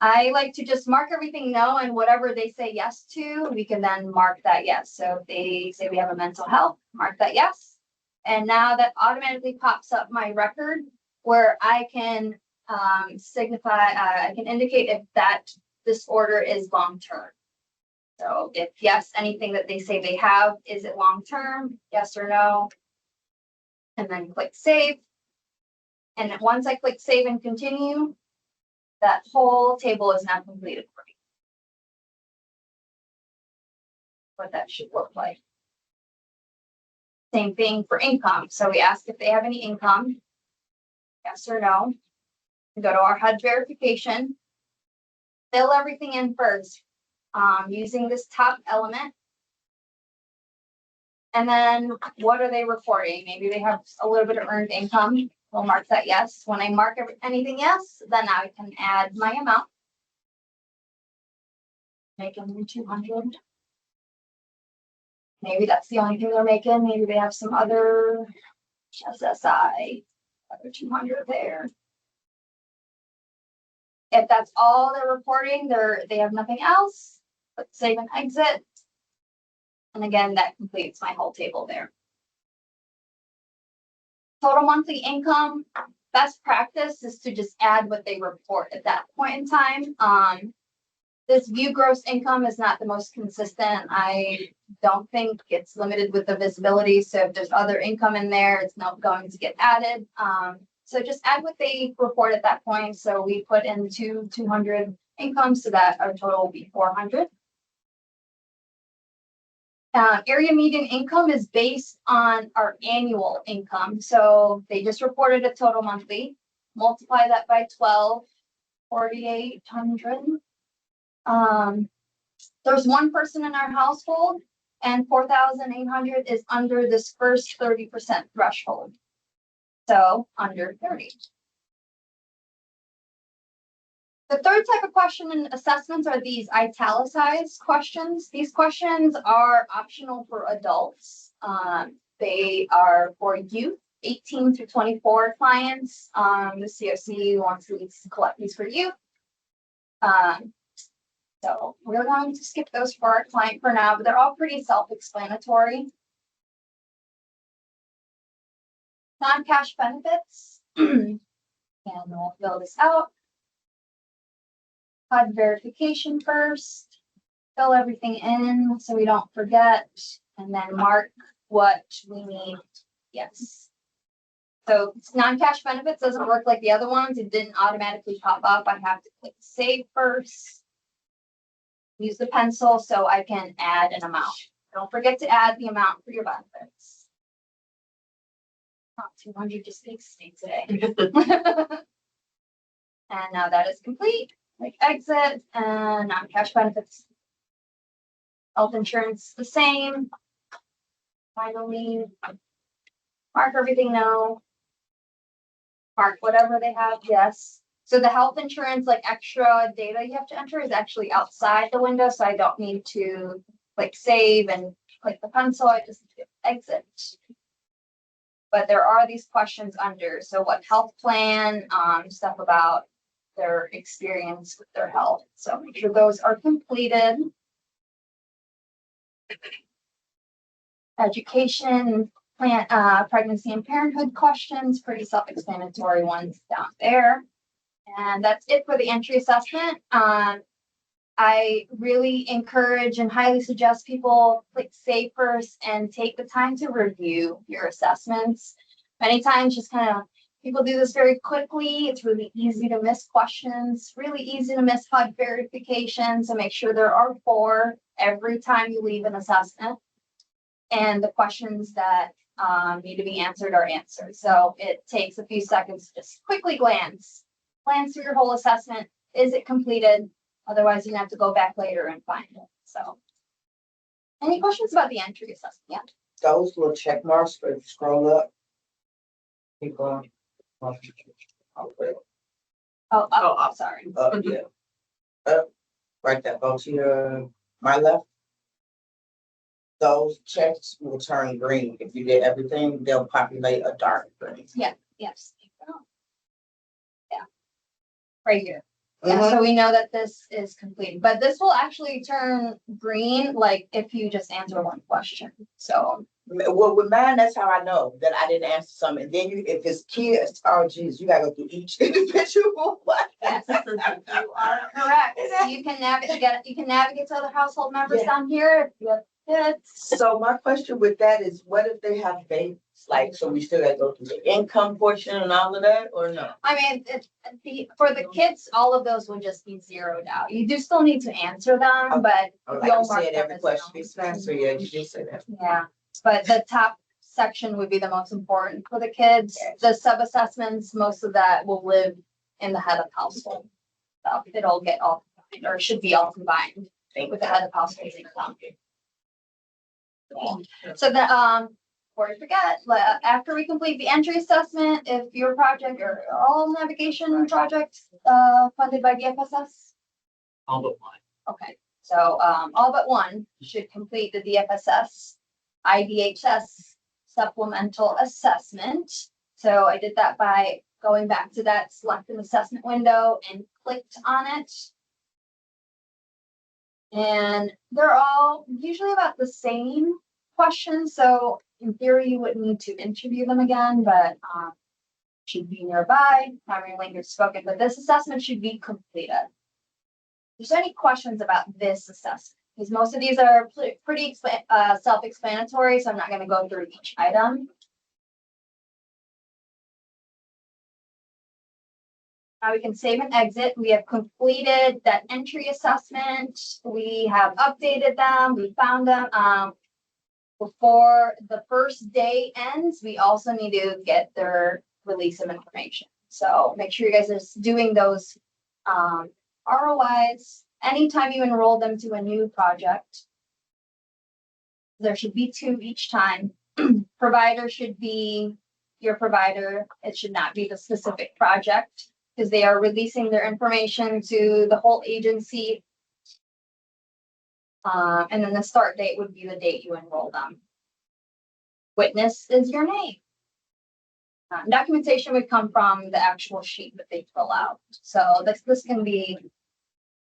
I like to just mark everything no, and whatever they say yes to, we can then mark that yes. So if they say we have a mental health, mark that yes. And now that automatically pops up my record where I can I can indicate if that disorder is long-term. So if yes, anything that they say they have, is it long-term? Yes or no? And then click save. And once I click save and continue, that whole table is now completed for me. What that should look like. Same thing for income. So we ask if they have any income. Yes or no. We go to our HUD verification. Fill everything in first using this top element. And then what are they reporting? Maybe they have a little bit of earned income. We'll mark that yes. When I mark anything yes, then I can add my amount. Make them 200. Maybe that's the only thing they're making. Maybe they have some other SSI, other 200 there. If that's all they're reporting, they have nothing else. Let's save and exit. And again, that completes my whole table there. Total monthly income. best practice is to just add what they report at that point in time. This view gross income is not the most consistent. I don't think it's limited with the visibility. So if there's other income in there, it's not going to get added. So just add what they report at that point. So we put in 200 income so that our total will be 400. Area median income is based on our annual income. So they just reported a total monthly, multiply that by 12, 4,800. There's one person in our household and 4,800 is under this first 30% threshold. So under 30. The third type of question in assessments are these italicized questions. These questions are optional for adults. They are for youth, 18 through 24 clients. The COC wants to collect these for youth. So we're going to skip those for our client for now, but they're all pretty self-explanatory. Non-cash benefits. And we'll fill this out. HUD verification first. Fill everything in so we don't forget. And then mark what we need. Yes. So non-cash benefits doesn't work like the other ones. It didn't automatically pop up. I have to click save first. Use the pencil so I can add an amount. Don't forget to add the amount for your benefits. Oh, 200 just makes me today. And now that is complete. Like exit and non-cash benefits. Health insurance the same. Finally, mark everything no. Mark whatever they have, yes. So the health insurance, like extra data you have to enter is actually outside the window. So I don't need to like save and click the pencil. I just need to exit. But there are these questions under. So what health plan, stuff about their experience with their health. So make sure those are completed. Education, plan, pregnancy and parenthood questions, pretty self-explanatory ones down there. And that's it for the entry assessment. I really encourage and highly suggest people click save first and take the time to review your assessments. Many times just kind of people do this very quickly. It's really easy to miss questions, really easy to miss HUD verification. So make sure there are 4 every time you leave an assessment. And the questions that need to be answered are answered. So it takes a few seconds to just quickly glance through your whole assessment. Is it completed? Otherwise, you have to go back later and find it. So, any questions about the entry assessment? Yeah. Those little check marks, but if you scroll up. Keep going. Oh, sorry. Yeah. Up, right there, go to your, my left. Those checks will turn green. If you did everything, they'll populate a dark green. Yes. Yeah. Right here. Yeah, so we know that this is complete, but this will actually turn green, like if you just answer one question. So. Well, with mine, that's how I know that I didn't answer something. And then you, if it's kids, oh geez, you gotta go through each individual one. Yes, you are correct. You can navigate to other household members down here if you have kids. So my question with that is, what if they have babies? Like, so we still gotta go through the income portion and all of that, or no? I mean, for the kids, all of those would just be zeroed out. You do still need to answer them, but Like you'll you mark said, them every as question no. is faster. Yeah, you did say that. Yeah, but the top section would be the most important for the kids. The sub-assessments, most of that will live in the head of household. So it'll get all combined, or should be all combined with the head of household income. So the before I forget, after we complete the entry assessment, if your project or all navigation projects funded by DFSS? All but one. Okay, so all but one should complete the DFSS IDHS supplemental assessment. So I did that by going back to that select an assessment window and clicked on it. And they're all usually about the same questions. So in theory, you wouldn't need to interview them again, but should be nearby, primary language spoken, but this assessment should be completed. If there's any questions about this assessment, because most of these are pretty self-explanatory, so I'm not going to go through each item. Now we can save and exit. We have completed that entry assessment. We have updated them. We found them. Before the first day ends, we also need to get their release of information. So make sure you guys are doing those ROIs anytime you enroll them to a new project. There should be 2 each time. Provider should be your provider. It should not be the specific project, because they are releasing their information to the whole agency. And then the start date would be the date you enroll them. Witness is your name. Documentation would come from the actual sheet that they fill out. So this can be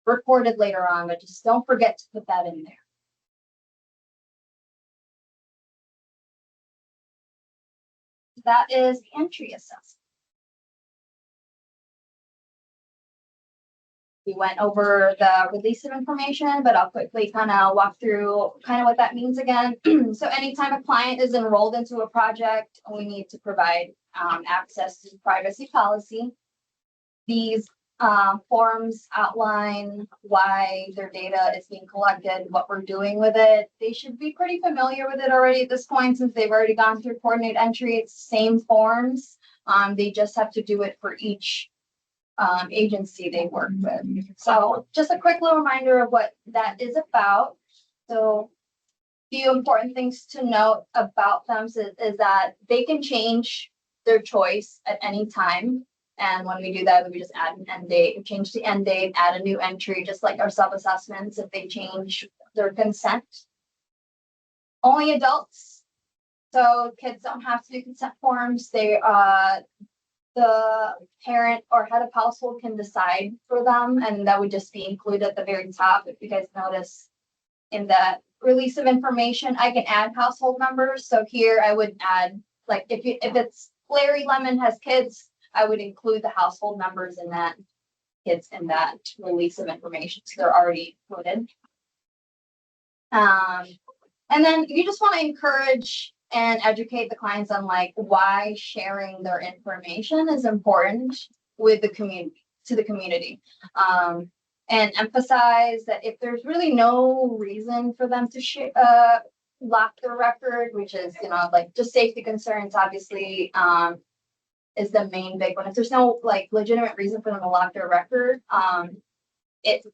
recorded later on, but just don't forget to put that in there. That is the entry assessment. We went over the release of information, but I'll quickly kind of walk through kind of what that means again. So anytime a client is enrolled into a project, we need to provide access to privacy policy. These forms outline why their data is being collected, what we're doing with it. They should be pretty familiar with it already at this point, since they've already gone through coordinate entry. It's same forms. They just have to do it for each agency they work with. So just a quick little reminder of what that is about. So few important things to note about them is that they can change their choice at any time. And when we do that, we just add an end date, change the end date, add a new entry, just like our sub-assessments if they change their consent. Only adults. So kids don't have to do consent forms. The parent or head of household can decide for them, and that would just be included at the very top. If you guys notice in that release of information, I can add household members. So here I would add, like, if it's Larry Lemon has kids, I would include the household members in that kids in that release of information. So they're already included. And then you just want to encourage and educate the clients on like why sharing their information is important with the community, to the community. And emphasize that if there's really no reason for them to lock their record, which is, like just safety concerns, obviously, is the main big one. If there's no like legitimate reason for them to lock their record, it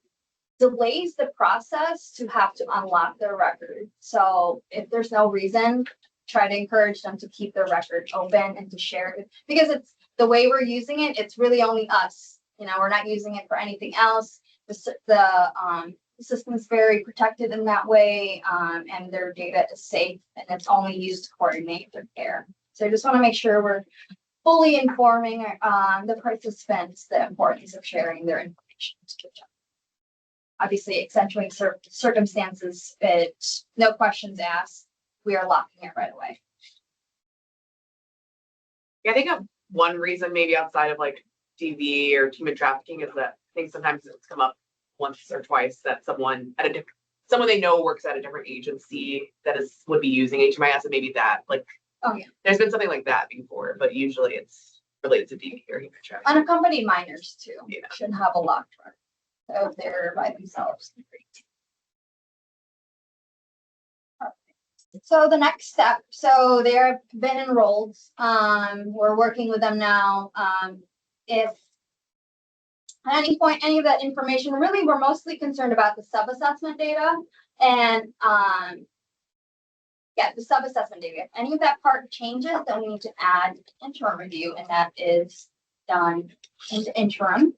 delays the process to have to unlock their record. So if there's no reason, try to encourage them to keep their record open and to share it, because it's the way we're using it. It's really only us. We're not using it for anything else. The system is very protected in that way, and their data is safe, and it's only used to coordinate their care. So I just want to make sure we're fully informing the participants the importance of sharing their information to each other. Obviously, accentuating circumstances, no questions asked. We are locking it right away. Yeah, I think one reason maybe outside of like DV or human trafficking is that I think sometimes it's come up once or twice that someone they know works at a different agency that would be using HMIS, and maybe that Oh yeah. There's been something like that before, but usually it's related to DV or human trafficking. Unaccompanied minors too Yeah. should have a locked record if they're by themselves. So the next step, so they've been enrolled. We're working with them now. If at any point any of that information, really we're mostly concerned about the sub-assessment data and the sub-assessment data. If any of that part changes, then we need to add interim review, and that is done in the interim.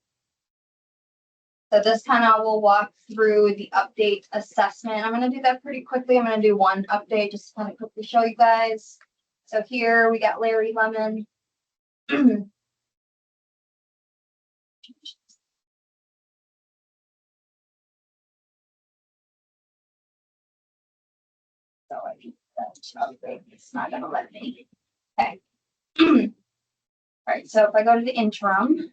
So this kind of will walk through the update assessment. I'm going to do that pretty quickly. I'm going to do one update just to kind of quickly show you guys. So here we got Larry Lemon. So I think that's update. It's not going to let me. Okay. right, so if I go to the interim.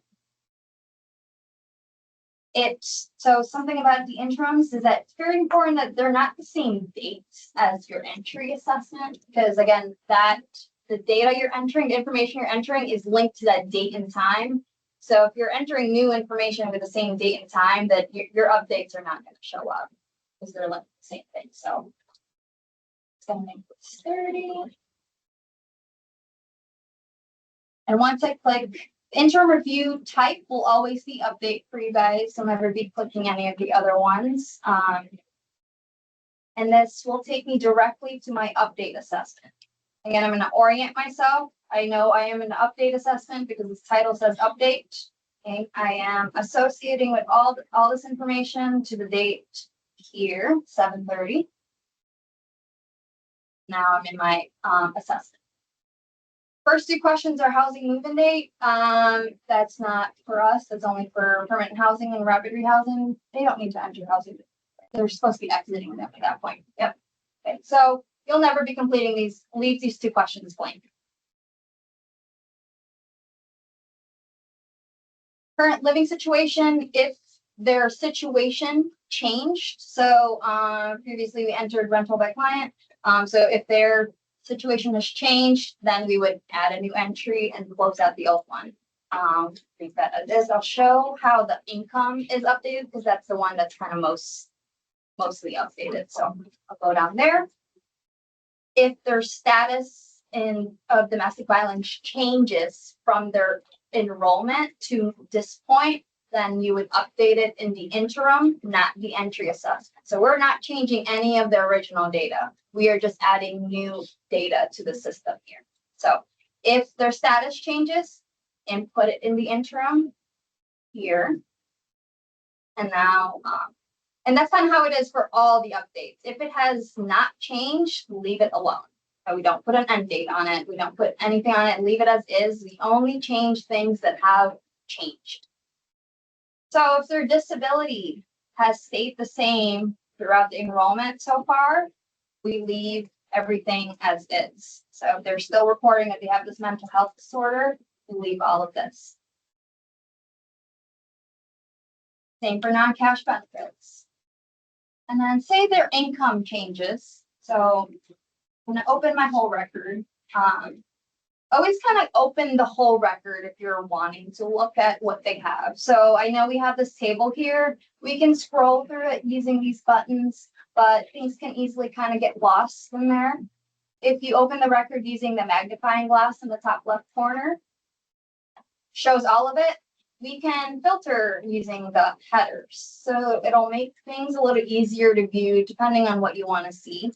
So something about the interims is that it's very important that they're not the same dates as your entry assessment, because again, the data you're entering, the information you're entering is linked to that date and time. So if you're entering new information with the same date and time, that your updates are not gonna show up because they're linked to the same thing, so. It's gonna make this 30. And once I click interim review type will always be update for you guys. So never be clicking any of the other ones. And this will take me directly to my update assessment. Again, I'm going to orient myself. I know I am in the update assessment because this title says update. Okay. I am associating with all this information to the date here, 7/30. Now I'm in my assessment. First two questions are housing move-in date. That's not for us. That's only for permanent housing and rapid rehousing. They don't need to enter housing. They're supposed to be exiting them at that point. Yep. Okay. So you'll never be completing these. Leave these two questions blank. Current living situation. If their situation changed. So previously we entered rental by client. So if their situation has changed, then we would add a new entry and close out the old one. Leave that as is. I'll show how the income is updated because that's the one that's kind of mostly updated. So I'll go down there. If their status of domestic violence changes from their enrollment to this point, then you would update it in the interim, not the entry assessment. So we're not changing any of the original data. We are just adding new data to the system here. So if their status changes, input it in the interim here. And now, and that's not how it is for all the updates. If it has not changed, leave it alone. So we don't put an end date on it. We don't put anything on it. Leave it as is. We only change things that have changed. So if their disability has stayed the same throughout the enrollment so far, we leave everything as is. So if they're still reporting that they have this mental health disorder, we leave all of this. Same for non-cash benefits. And then say their income changes. So I'm gonna open my whole record. Always kind of open the whole record if you're wanting to look at what they have. So I know we have this table here. We can scroll through it using these buttons, but things can easily kind of get lost in there. If you open the record using the magnifying glass in the top left corner, shows all of it. We can filter using the headers. So it'll make things a little easier to view depending on what you want to see.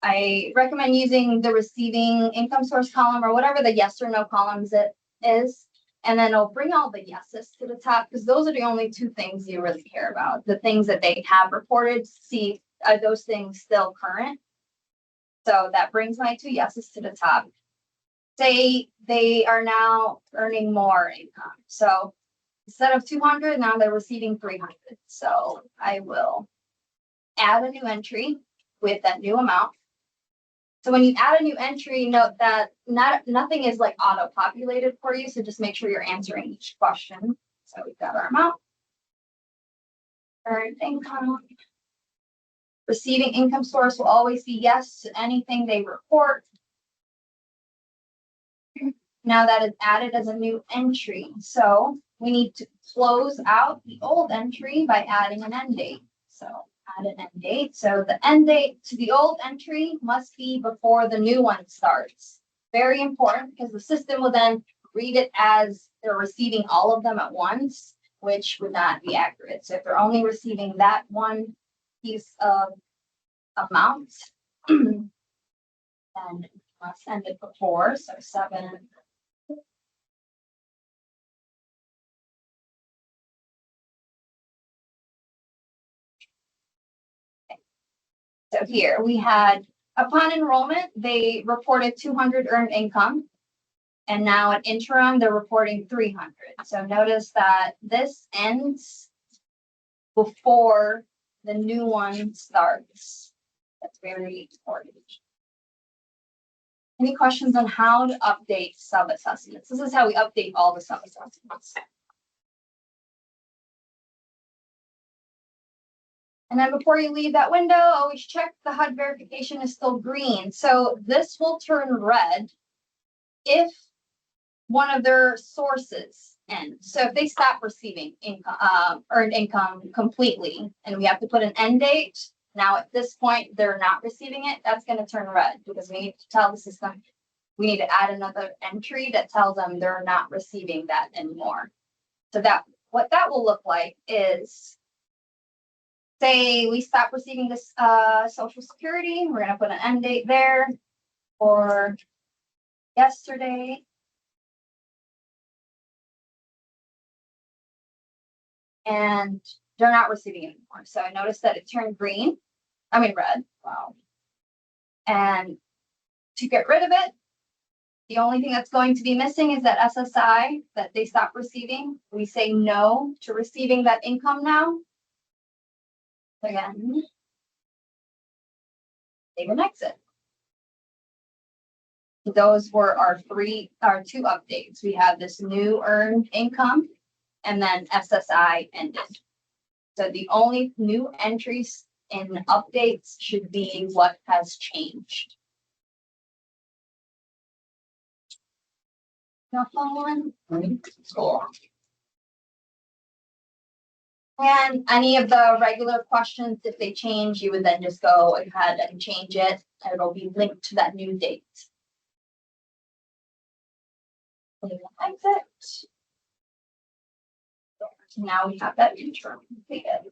I recommend using the receiving income source column or whatever the yes or no columns it is. And then it'll bring all the yeses to the top because those are the only two things you really care about. The things that they have reported, see, are those things still current? So that brings my two yeses to the top. Say they are now earning more income. So instead of 200, now they're receiving 300. So I will add a new entry with that new amount. So when you add a new entry, note that nothing is like auto-populated for you. So just make sure you're answering each question. So we've got our amount. Earned income. Receiving income source will always be yes to anything they report. Now that is added as a new entry. So we need to close out the old entry by adding an end date. So add an end date. So the end date to the old entry must be before the new one starts. Very important because the system will then read it as they're receiving all of them at once, which would not be accurate. So if they're only receiving that one piece of amount, then must end it before. So 7. So here we had, upon enrollment, they reported 200 earned income. And now at interim, they're reporting 300. So notice that this ends before the new one starts. That's very important. Any questions on how to update sub-assessments? This is how we update all the sub-assessments. And then before you leave that window, always check the HUD verification is still green. So this will turn red if one of their sources ends. So if they stop receiving income, earned income completely, and we have to put an end date, now at this point, they're not receiving it, that's gonna turn red because we need to tell the system, we need to add another entry that tells them they're not receiving that anymore. So that, what that will look like is, say we stop receiving this Social Security, we're gonna put an end date there, or yesterday. And they're not receiving it anymore. So I noticed that it turned green, red. Wow. And to get rid of it, the only thing that's going to be missing is that SSI that they stop receiving. We say no to receiving that income now. Again, save and exit. Those were our two updates. We have this new earned income and then SSI ended. So the only new entries in updates should be what has changed. No phone. Cool. And any of the regular questions, if they change, you would then just go ahead and change it. And it'll be linked to that new date. Exit. Now we have that intro completed.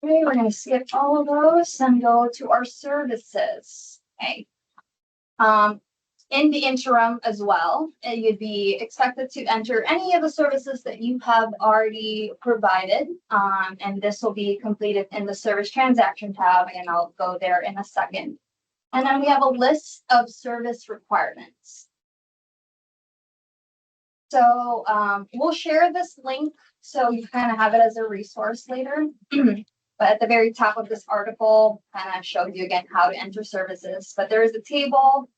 Okay, we're going to skip all of those and go to our services. Okay. In the interim as well, you'd be expected to enter any of the services that you have already provided. And this will be completed in the service transaction tab, and I'll go there in a second. And then we have a list of service requirements. So we'll share this link so you kind of have it as a resource later. But at the very top of this article, kind of shows you again how to enter services. But there is a table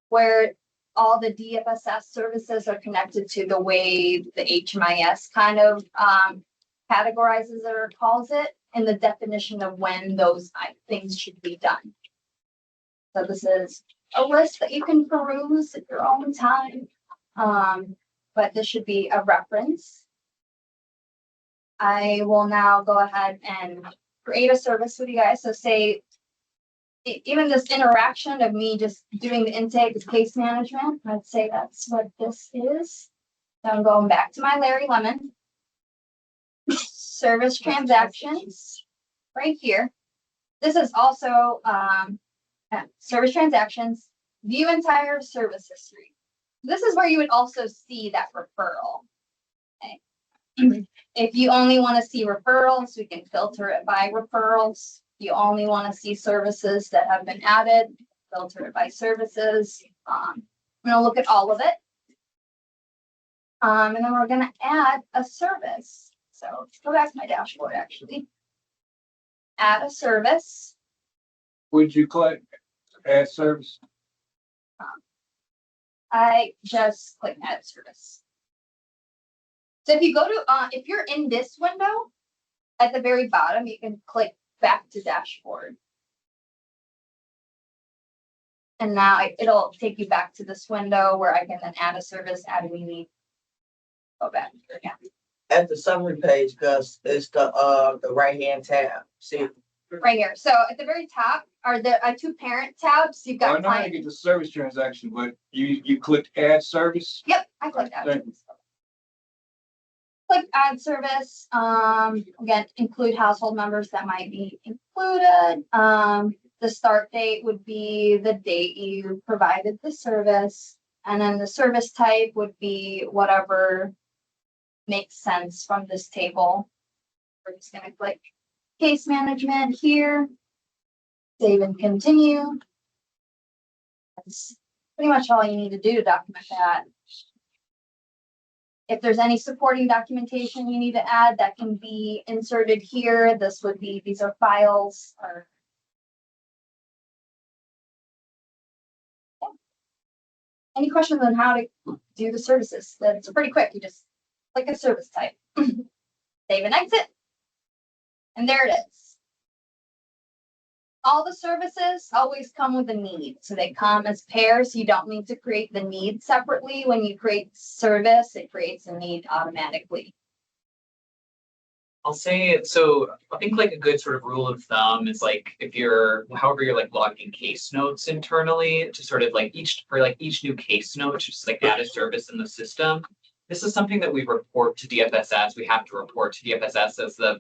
where all the DFSS services are connected to the way the HMIS kind of categorizes it or calls it, and the definition of when those things should be done. So this is a list that you can peruse at your own time. But this should be a reference. I will now go ahead and create a service with you guys. So say, even this interaction of me just doing the intake is case management. I'd say that's what this is. So I'm going back to my Larry Lemon. Service transactions right here. This is also service transactions, view entire service history. This is where you would also see that referral. Okay. If you only want to see referrals, we can filter it by referrals. If you only want to see services that have been added, filter it by services. I'm going to look at all of it. And then we're going to add a service. So let's go back to my dashboard actually. Add a service. Would you click add service? I just click add service. So if you go to, if you're in this window, at the very bottom, you can click back to dashboard. And now it'll take you back to this window where I can then add a service, add a new. Go back here again. At the summary page, Gus, it's the right-hand tab. See? Right here. So at the very top are the two parent tabs. You've I got know how to client. get the service transaction, but you clicked add service. Yep, I clicked add Thank service. Click add service. Again, include household members that might be included. The start date would be the date you provided the service. And then the service type would be whatever makes sense from this table. We're just gonna click case management here. Save and continue. That's pretty much all you need to do to document that. If there's any supporting documentation you need to add, that can be inserted here. This would be, these are files or Any questions on how to do the services? That's pretty quick. You just click a service type, save and exit, and there it is. All the services always come with a need. So they come as pairs. You don't need to create the need separately. When you create service, it creates a need automatically. I'll say, so I think like a good sort of rule of thumb is like if you're, however you're like logging case notes internally to sort of like each new case note, just like add a service in the system. This is something that we report to DFSS. We have to report to DFSS as the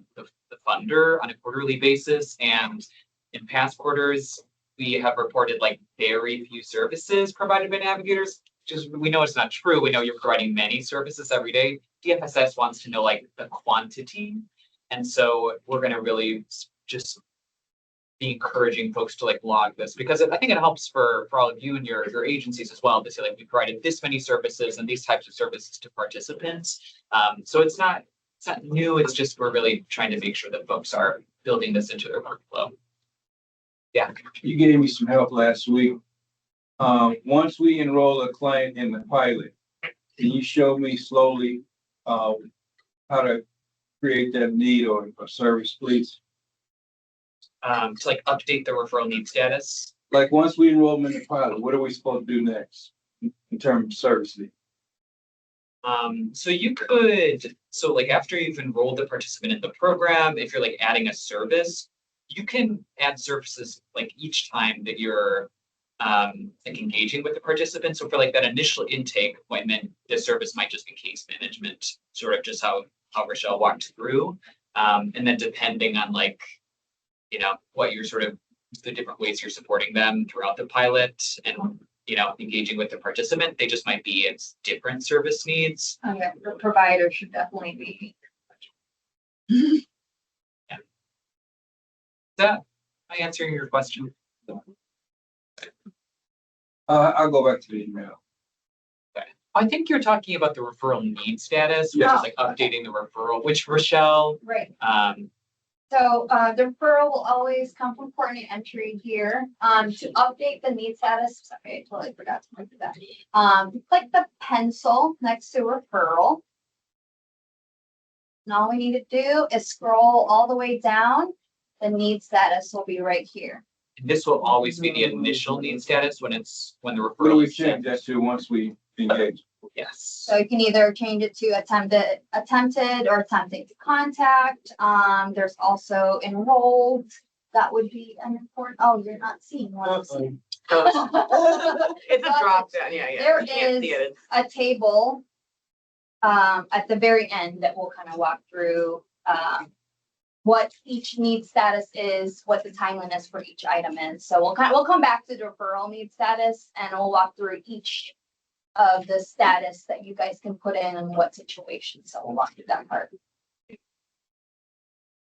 funder on a quarterly basis. And in past quarters, we have reported like very few services provided by navigators. Just we know it's not true. We know you're providing many services every day. DFSS wants to know like the quantity. And so we're going to really just be encouraging folks to like log this because I think it helps for all of you and your agencies as well to say like we provided this many services and these types of services to participants. So it's not new. It's just we're really trying to make sure that folks are building this into their workflow. Yeah. You gave me some help last week. Once we enroll a client in the pilot, can you show me slowly how to create that need or service, please? To like update the referral need status. Like once we enroll them in the pilot, what are we supposed to do next in terms of service need? So you could, so like after you've enrolled the participant in the program, if you're like adding a service, you can add services like each time that you're like engaging with the participant. So for like that initial intake appointment, the service might just be case management, sort of just how Rochelle walked through. And then depending on like, you know, what you're sort of the different ways you're supporting them throughout the pilot and, you know, engaging with the participant, they just might be it's different service needs. Okay, the provider should definitely be. Yeah. Is that am I answering your question? I'll go back to the email. I think you're talking about the referral need status, which Yeah. is like updating the referral, which Rochelle, Right. So the referral will always come from coordinate entry here. To update the need status, sorry, I totally forgot to do that. Click the pencil next to referral. And all we need to do is scroll all the way down. The need status will be right here. this will always be the initial need status when the What do referral we is change sent. that to once we engage? Yes. So you can either change it to attempted or attempting to contact. There's also enrolled. That would be an important, oh, you're not seeing what I'm seeing. It's a drop down, yeah. There You can't see is it. a table at the very end that will kind of walk through what each need status is, what the timeliness for each item is. So we'll come back to the referral need status and we'll walk through each of the status that you guys can put in and what situation. So we'll walk through that part.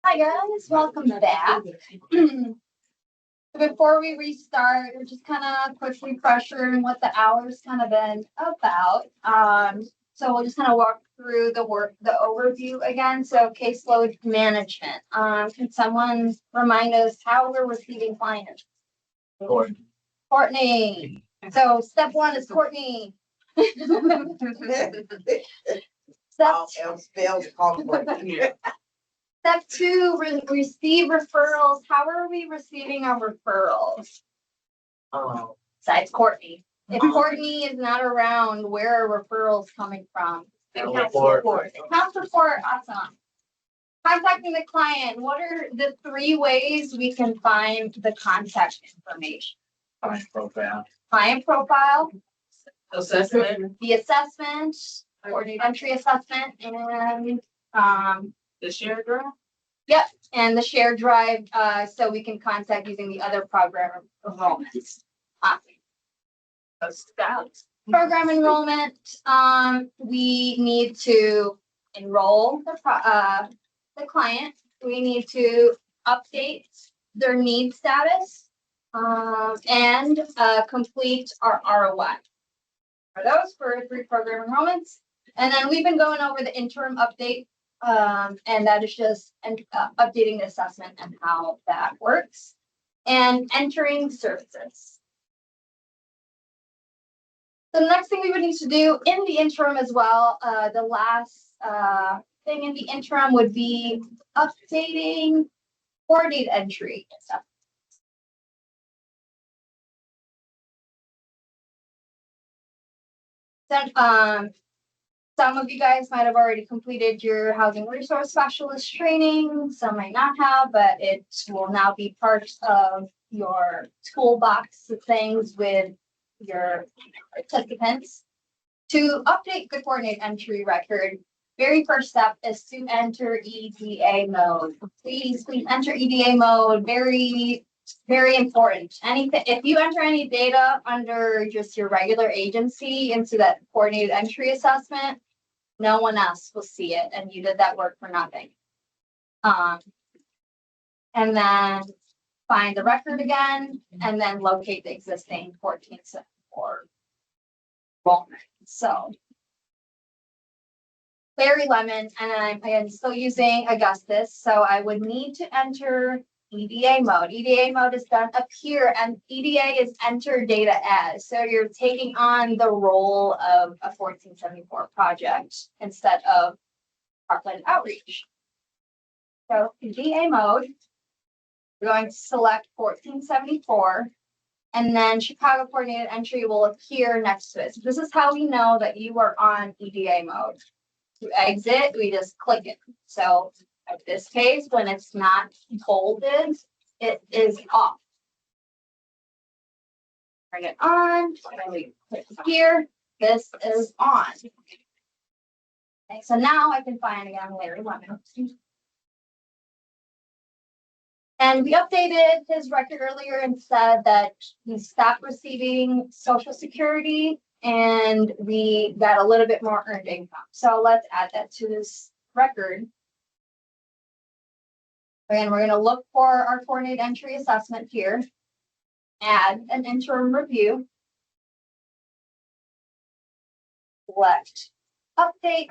Hi guys, welcome back. Before we restart, we're just kind of quick refresher and what the hour's kind of been about. So we'll just kind of walk through the overview again. So caseload management. Can someone remind us how we're receiving clients? Courtney. So step one is Courtney. All else fails, call Courtney. Yeah. Step two, receive referrals. How are we receiving our referrals? Besides Courtney. If Courtney is not around, where are referrals coming from? Account support. Account support, awesome. Contacting the client. What are the 3 ways we can find the contact information? Client profile. Client profile, Assessment, the assessment, coordinate entry assessment, and the share drive. and the shared drive, so we can contact using the other program enrollments. Program enrollment, we need to enroll the client. We need to update their need status, and complete our ROI. Are those for 3 program enrollments? And then we've been going over the interim update. And that is just updating the assessment and how that works, and entering services. The next thing we would need to do in the interim as well, the last thing in the interim would be updating coordinate entry stuff. Then, some of you guys might have already completed your housing resource specialist training. Some might not have, but it will now be part of your toolbox of things with your participants. To update the coordinate entry record, very first step is to enter EDA mode. Please enter EDA mode. Very, very important. Anything, if you enter any data under just your regular agency into that coordinated entry assessment, no one else will see it, and you did that work for nothing. And then find the record again, and then locate the existing 1474 enrollment. So Larry Lemon, and I'm still using Augustus, so I would need to enter EDA mode. EDA mode is done up here, and EDA is enter data as. So you're taking on the role of a 1474 project instead of Parkland Outreach. So EDA mode, we're going to select 1474, and then Chicago Coordinated Entry will appear next to it. So this is how we know that you are on EDA mode. To exit, we just click it. So in this case, when it's not bolded, it is off. Turn it on, and we click here. This is on. Okay, so now I can find again Larry Lemon. And we updated his record earlier and said that he stopped receiving Social Security and we got a little bit more earned income. So let's add that to this record. And we're going to look for our coordinated entry assessment here. Add an interim review. Select update,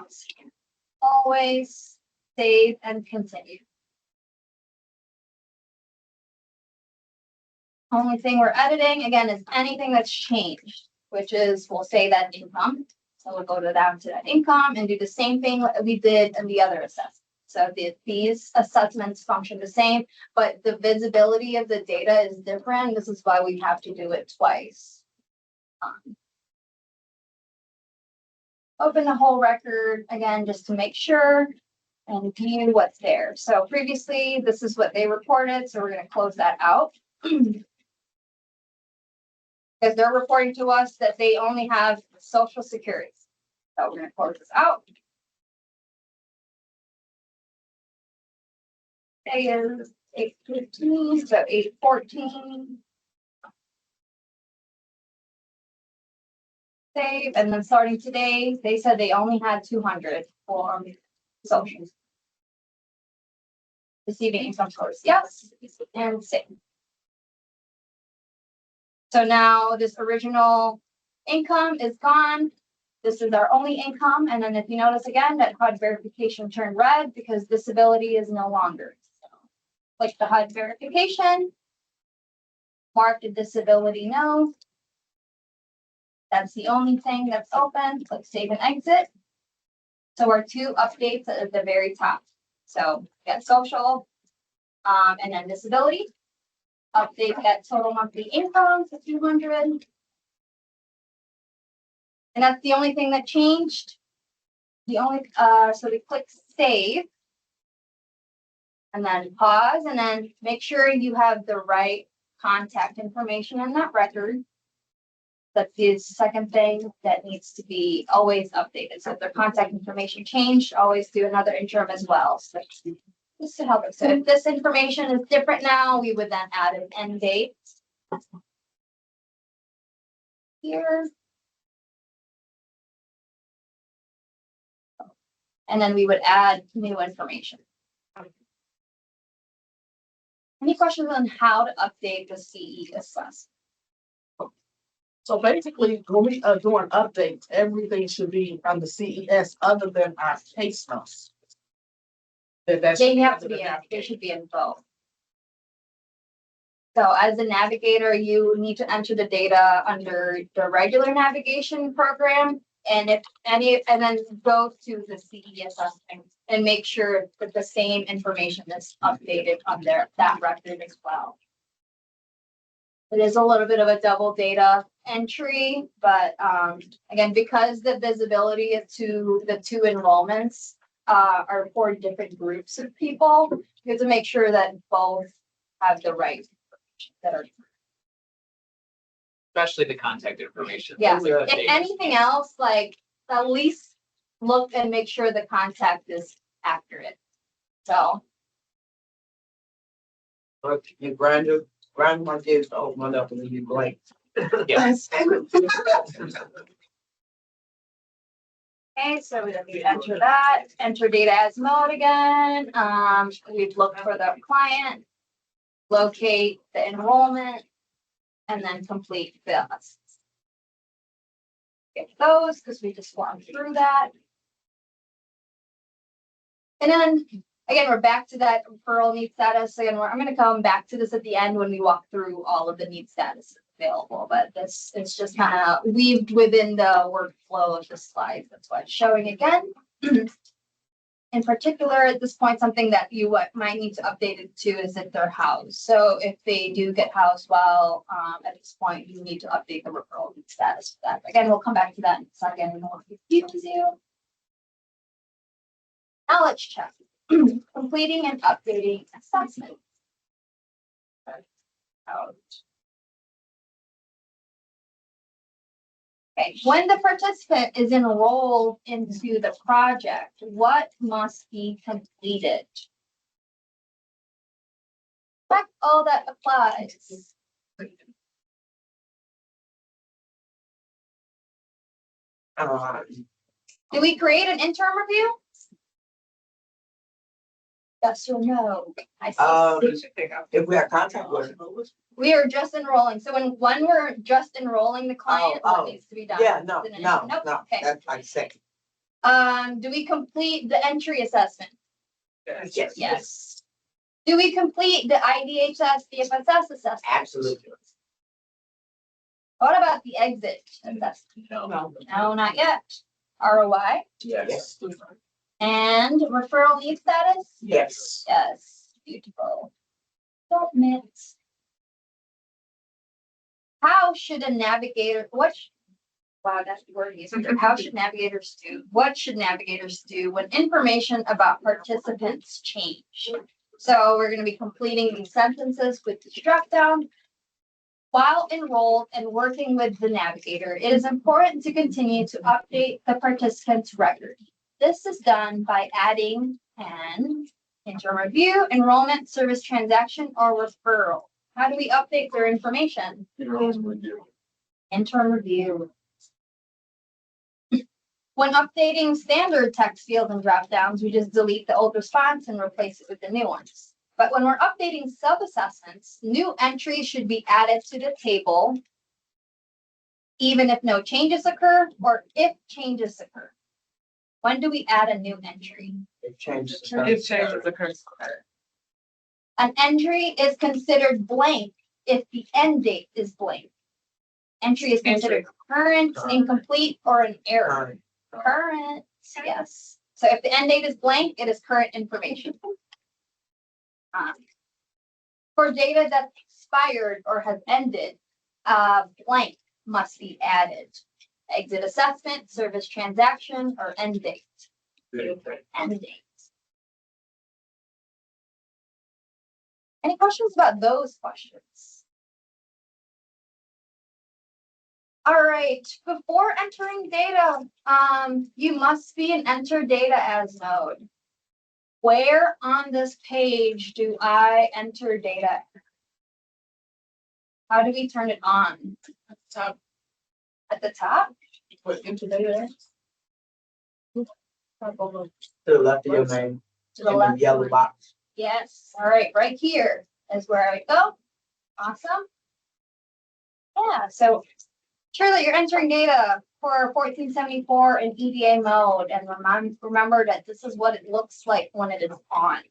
always, save, and continue. Only thing we're editing, again, is anything that's changed, which is, we'll say that income. So we'll go down to that income and do the same thing that we did in the other assessment. So these assessments function the same, but the visibility of the data is different. This is why we have to do it twice. Open the whole record again, just to make sure and view what's there. So previously, this is what they reported. So we're going to close that out. Because they're reporting to us that they only have Social Security. So we're going to close this out. Today is 8:15, so 8:14. Save, and then starting today, they said they only had 200 for socials. Receiving income source, yes, and save. So now this original income is gone. This is our only income. And then if you notice again, that HUD verification turned red because disability is no longer. So click the HUD verification. Mark the disability no. That's the only thing that's open. Click save and exit. So our two updates at the very top. So get social and then disability. Update that total monthly income to 200. And that's the only thing that changed. The only, so we click save. And then pause and then make sure you have the right contact information in that record. That's the second thing that needs to be always updated. So if their contact information changed, always do another interim as well. So just to help us. So if this information is different now, we would then add an end date here. And then we would add new information. Any questions on how to update the CE assessment? So basically, when we do an update, everything should be on the CES other than our case notes. They have to be in, they should be in both. So as a navigator, you need to enter the data under the regular navigation program. And if any, and then go to the CES and make sure that the same information is updated on that record as well. It is a little bit of a double data entry, but again, because the visibility to the two enrollments are for different groups of people, you have to make sure that both have the right that are. Especially the contact information. Yeah, That's a good if thing. anything else, like at least look and make sure the contact is accurate. So, But your grandma did open up and you blank. Yes. okay, so we enter that, enter data as mode again. We've looked for the client, locate the enrollment, and then complete the lists. Get those because we just walked through that. And then again, we're back to that referral need status. Again, I'm going to come back to this at the end when we walk through all of the need status available, but this it's just kind of weaved within the workflow of the slides. That's why it's showing again. In particular, at this point, something that you might need to update it to is if they're housed. So if they do get housed, well, at this point, you need to update the referral status for that. Again, we'll come back to that in a second and we'll confuse you. Now let's check. Completing and updating assessment. Okay, when the participant is enrolled into the project, what must be completed? Check all that applies. Do we create an interim review? Yes or no? I see. If we have contact with them. We are just enrolling. So when we're just enrolling the client, what needs to be done? Yeah, no, Is it an no, interim? Nope. no, Okay. that's like second. Do we complete the entry assessment? Yes. Yes. Do we complete the IDHS, DFSS assessment? Absolutely. What about the exit assessment? No. No, not yet. ROI Yes. and referral need status? Yes. Yes, beautiful. Submit. How should a navigator, wow, that's the word used here. How should navigators do? What should navigators do when information about participants change? So we're going to be completing these sentences with the drop down. While enrolled and working with the navigator, it is important to continue to update the participant's record. This is done by adding an interim review, enrollment, service transaction, or referral. How do we update their information? Interim review. When updating standard text fields and drop downs, we just delete the old response and replace it with the new ones. But when we're updating sub-assessments, new entries should be added to the table, even if no changes occur or if changes occur. When do we add a new entry? It changes. It changes the current. An entry is considered blank if the end date is blank. Entry is considered current, incomplete, or an error. Current, yes. So if the end date is blank, it is current information. For data that's expired or has ended, blank must be added. Exit assessment, service transaction, or end date. End date. Any questions about those questions? All right, before entering data, you must be in enter data as mode. Where on this page do I enter data? How do we turn it on? Top. At the top? Put into data. To the left of your name, To the in the left? yellow box. Yes, all right, right here is where I would go. Awesome. Yeah, so sure that you're entering data for 1474 in EDA mode, and remember that this is what it looks like when it is on.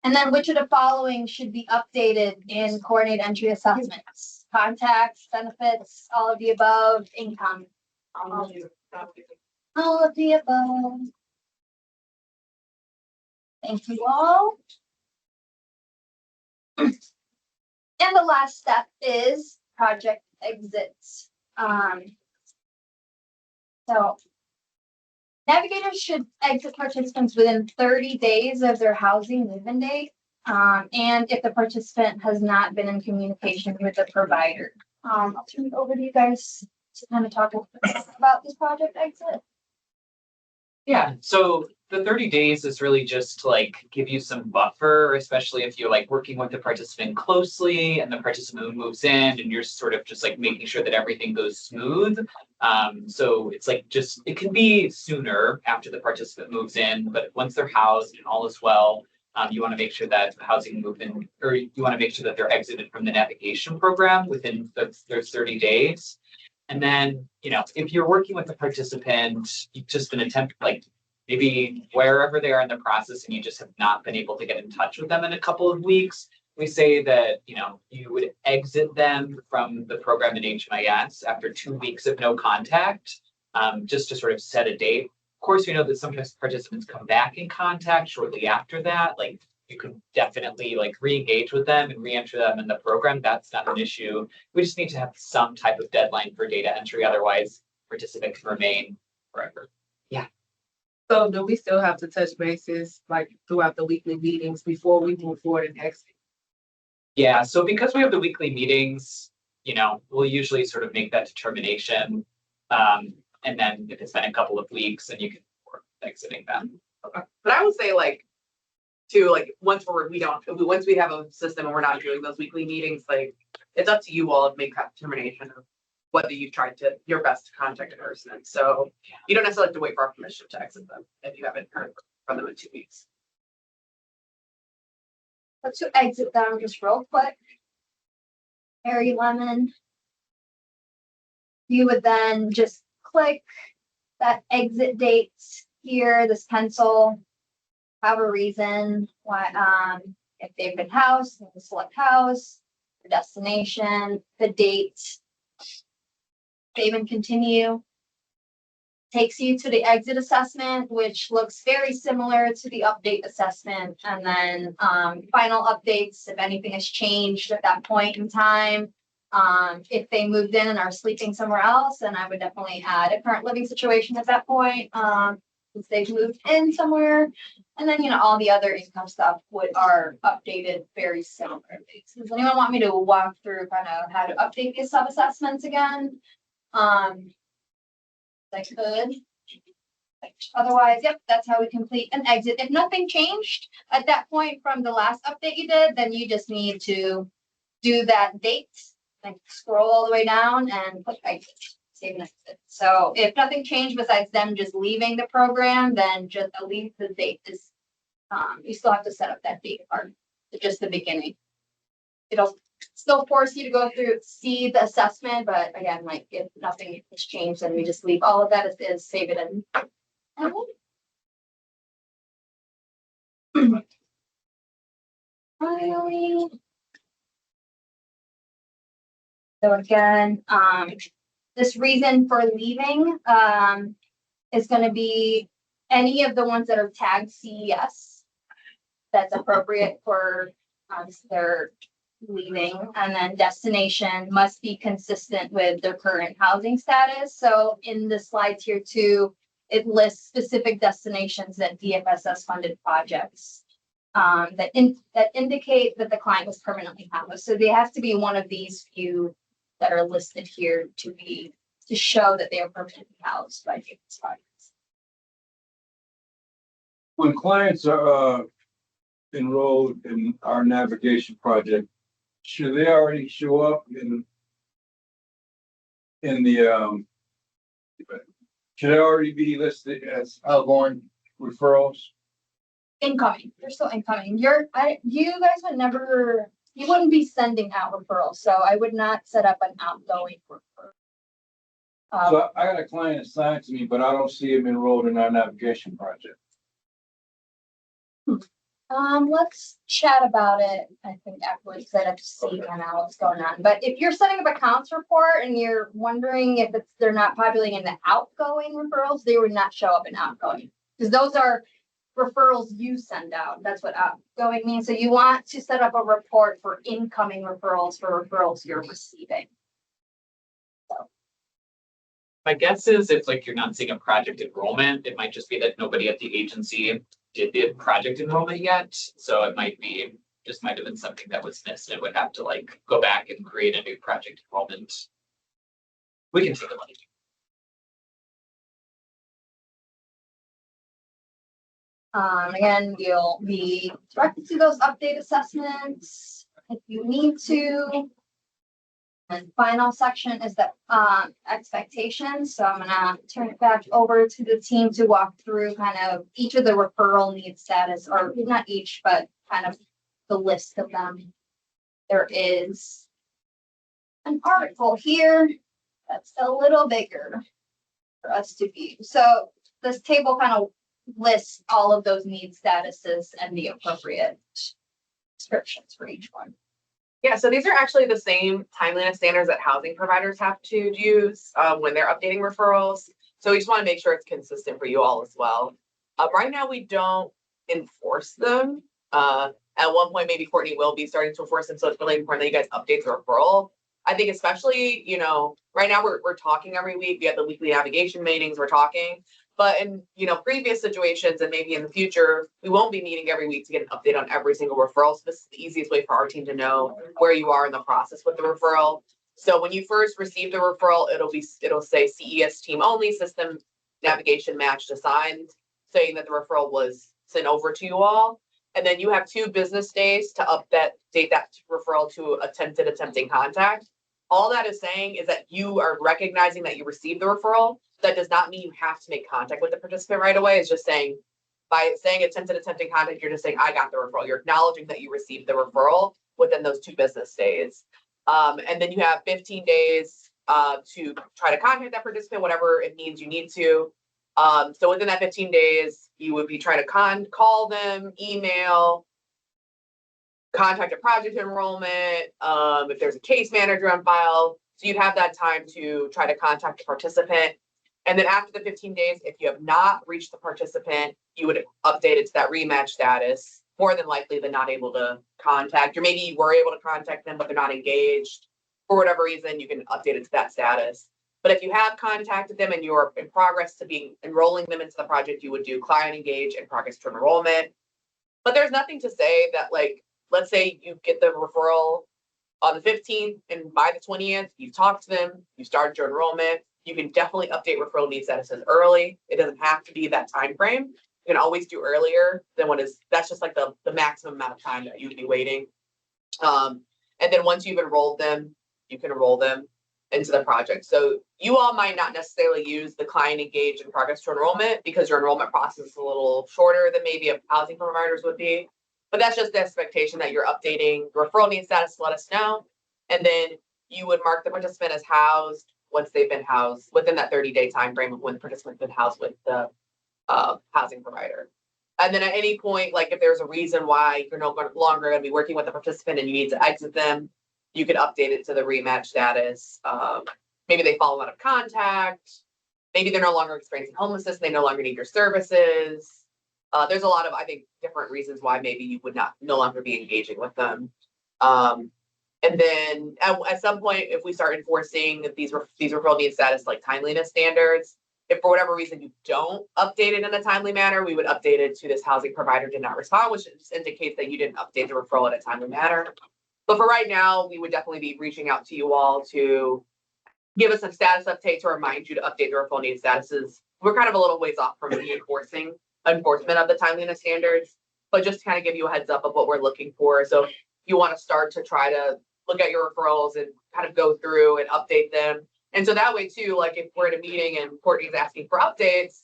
And then which of the following should be updated in coordinated entry assessments? Contacts, benefits, all of the above, income. All of the above. Thank you all. And the last step is project exits. So navigators should exit participants within 30 days of their housing move-in date. And if the participant has not been in communication with the provider. I'll turn it over to you guys to kind of talk about this project exit. Yeah, so the 30 days is really just to like give you some buffer, especially if you're like working with the participant closely and the participant moves in and you're sort of just like making sure that everything goes smooth. So it's like just, it can be sooner after the participant moves in, but once they're housed and all is well, you want to make sure that housing movement, or you want to make sure that they're exited from the navigation program within those 30 days. And then, you know, if you're working with a participant, you've just been attempting, like maybe wherever they are in the process and you just have not been able to get in touch with them in a couple of weeks, we say that, you know, you would exit them from the program in HMIS after 2 weeks of no contact, just to sort of set a date. Of course, we know that sometimes participants come back in contact shortly after that, like you can definitely like re-engage with them and re-enter them in the program. That's not an issue. We just need to have some type of deadline for data entry. Otherwise, participant can remain forever. Yeah. So do we still have to touch bases like throughout the weekly meetings before we move forward and exit? Yeah. So because we have the weekly meetings, you know, we'll usually sort of make that determination. And then if it's been a couple of weeks, then you can work exiting them. Okay. But I would say like, to like, once we have a system and we're not doing those weekly meetings, like, it's up to you all to make that determination of whether you've tried your best to contact a person. So you don't necessarily have to wait for our permission to exit them if you haven't heard from them in 2 weeks. Let's exit them just real quick. Harry Lemon. You would then just click that exit date here, this pencil. Have a reason why, if they've been housed, you can select house, the destination, the date. Save and continue. Takes you to the exit assessment, which looks very similar to the update assessment. And then final updates, if anything has changed at that point in time. If they moved in and are sleeping somewhere else, then I would definitely add a current living situation at that point. Since they've moved in somewhere. And then, you know, all the other income stuff are updated very similarly. Does anyone want me to walk through kind of how to update these sub-assessments again? I could. Otherwise, yep, that's how we complete an exit. If nothing changed at that point from the last update you did, then you just need to do that date, like scroll all the way down and click exit. Save and exit. So if nothing changed besides them just leaving the program, then just leave the date is, you still have to set up that date part, just the beginning. It'll still force you to go through, see the assessment, but again, like if nothing has changed, then we just leave all of that as is, save it in. Finally. So again, this reason for leaving is going to be any of the ones that are tagged CES that's appropriate for their leaving, and then destination must be consistent with their current housing status. So in the slides here too, it lists specific destinations that DFSS funded projects that indicate that the client was permanently housed. So they have to be one of these few that are listed here to show that they are permanently housed by DFSS projects. When clients are enrolled in our navigation project, should they already show up in the should they already be listed as outgoing referrals? Incoming, they're still incoming. You guys would never, you wouldn't be sending out referrals, so I would not set up an outgoing referral. So I got a client assigned to me, but I don't see him enrolled in our navigation project. Let's chat about it, I think afterwards, because I'd have to see kind of what's going on. But if you're setting up accounts report and you're wondering if they're not populating in the outgoing referrals, they would not show up in outgoing. Because those are referrals you send out. That's what outgoing means. So you want to set up a report for incoming referrals for referrals you're receiving. My guess is if like you're not seeing a project enrollment, it might just be that nobody at the agency did the project enrollment yet. So it might be, just might have been something that was missed. It would have to like go back and create a new project enrollment. We can take a look. Again, you'll be directed to those update assessments if you need to. And final section is the expectations. So I'm gonna turn it back over to the team to walk through kind of each of the referral need status, or not each, but kind of the list of them. There is an article here that's a little bigger for us to view. So this table kind of lists all of those need statuses and the appropriate descriptions for each one. Yeah, so these are actually the same timeliness standards that housing providers have to use when they're updating referrals. So we just want to make sure it's consistent for you all as well. Right now, we don't enforce them. At one point, maybe Courtney will be starting to enforce them. So it's really important that you guys update the referral. I think especially, you know, right now we're talking every week. We have the weekly navigation meetings, we're talking. But in, you know, previous situations and maybe in the future, we won't be meeting every week to get an update on every single referral. So this is the easiest way for our team to know where you are in the process with the referral. So when you first receive the referral, it'll say CES team only, system navigation matched assigned, saying that the referral was sent over to you all. And then you have 2 business days to update that referral to attempting contact. All that is saying is that you are recognizing that you received the referral. That does not mean you have to make contact with the participant right away. It's just saying, by saying attempting contact, you're just saying, I got the referral. You're acknowledging that you received the referral within those 2 business days. And then you have 15 days to try to contact that participant, whatever it means you need to. So within that 15 days, you would be trying to call them, email, contact a project enrollment, if there's a case manager on file. So you'd have that time to try to contact the participant. And then after the 15 days, if you have not reached the participant, you would update it to that rematch status, more than likely than not able to contact, or maybe you were able to contact them, but they're not engaged. For whatever reason, you can update it to that status. But if you have contacted them and you're in progress to be enrolling them into the project, you would do client engage and progress to enrollment. But there's nothing to say that, like, let's say you get the referral on the 15th and by the 20th, you've talked to them, you started your enrollment. You can definitely update referral need statuses early. It doesn't have to be that time frame. You can always do earlier than that's just like the maximum amount of time that you'd be waiting. And then once you've enrolled them, you can enroll them into the project. So you all might not necessarily use the client engage and progress to enrollment because your enrollment process is a little shorter than maybe a housing providers would be. But that's just the expectation that you're updating the referral need status to let us know. And then you would mark the participant as housed once they've been housed within that 30-day time frame of when the participant's been housed with the housing provider. And then at any point, like if there's a reason why you're no longer going to be working with the participant and you need to exit them, you could update it to the rematch status. Maybe they fall out of contact. Maybe they're no longer experiencing homelessness. They no longer need your services. There's a lot of, I think, different reasons why maybe you would no longer be engaging with them. And then at some point, if we start enforcing these referral need status like timeliness standards, if for whatever reason you don't update it in a timely manner, we would update it to this housing provider did not respond, which indicates that you didn't update the referral in a timely manner. But for right now, we would definitely be reaching out to you all to give us a status update to remind you to update the referral need statuses. We're kind of a little ways off from the enforcement of the timeliness standards, but just to kind of give you a heads up of what we're looking for. So if you want to start to try to look at your referrals and kind of go through and update them. And so that way too, like if we're in a meeting and Courtney's asking for updates,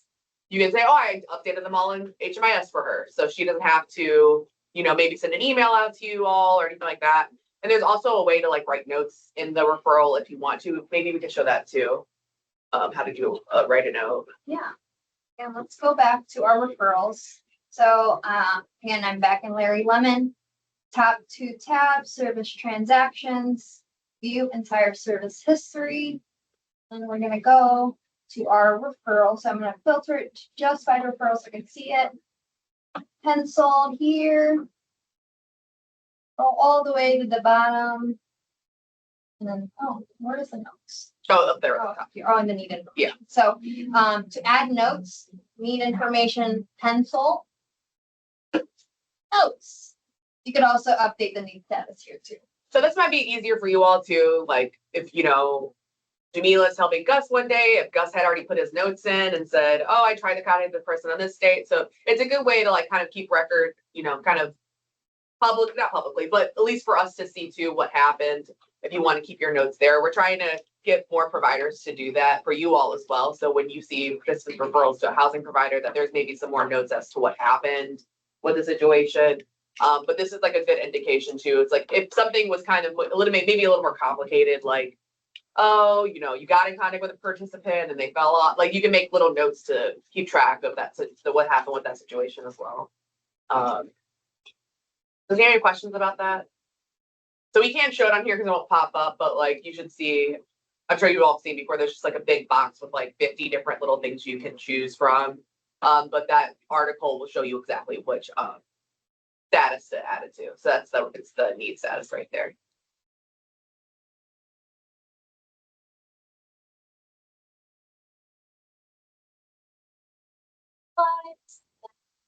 you can say, oh, I updated them all in HMIS for her. So she doesn't have to, you know, maybe send an email out to you all or anything like that. And there's also a way to like write notes in the referral if you want to. Maybe we can show that too, how to do write a note. Yeah. And let's go back to our referrals. So, again, I'm back in Larry Lemon. Top 2 tabs, service transactions, view entire service history. And we're gonna go to our referral. So I'm gonna filter it just by referral so I can see it. Penciled here. Go all the way to the bottom. And then, oh, where is the notes? Oh, up there. Oh, here, oh, and the need information. Yeah. So, to add notes, need information, pencil. Notes. You could also update the need status here too. So this might be easier for you all too, like if you know, Jamila's helping Gus one day, if Gus had already put his notes in and said, oh, I tried to contact the person on this date. So it's a good way to like kind of keep record, you know, kind of not publicly, but at least for us to see too what happened. If you want to keep your notes there, we're trying to get more providers to do that for you all as well. So when you see participant referrals to a housing provider, that there's maybe some more notes as to what happened with the situation. But this is like a good indication too. It's like if something was kind of a little, maybe a little more complicated, like, oh, you know, you got in contact with a participant and they fell off. Like you can make little notes to keep track of that, so what happened with that situation as well. Does you have any questions about that? So we can't show it on here because it won't pop up, but like you should see, I'm sure you've all seen before, there's just like a big box with like 50 different little things you can choose from. But that article will show you exactly which status to add it to. So it's the need status right there.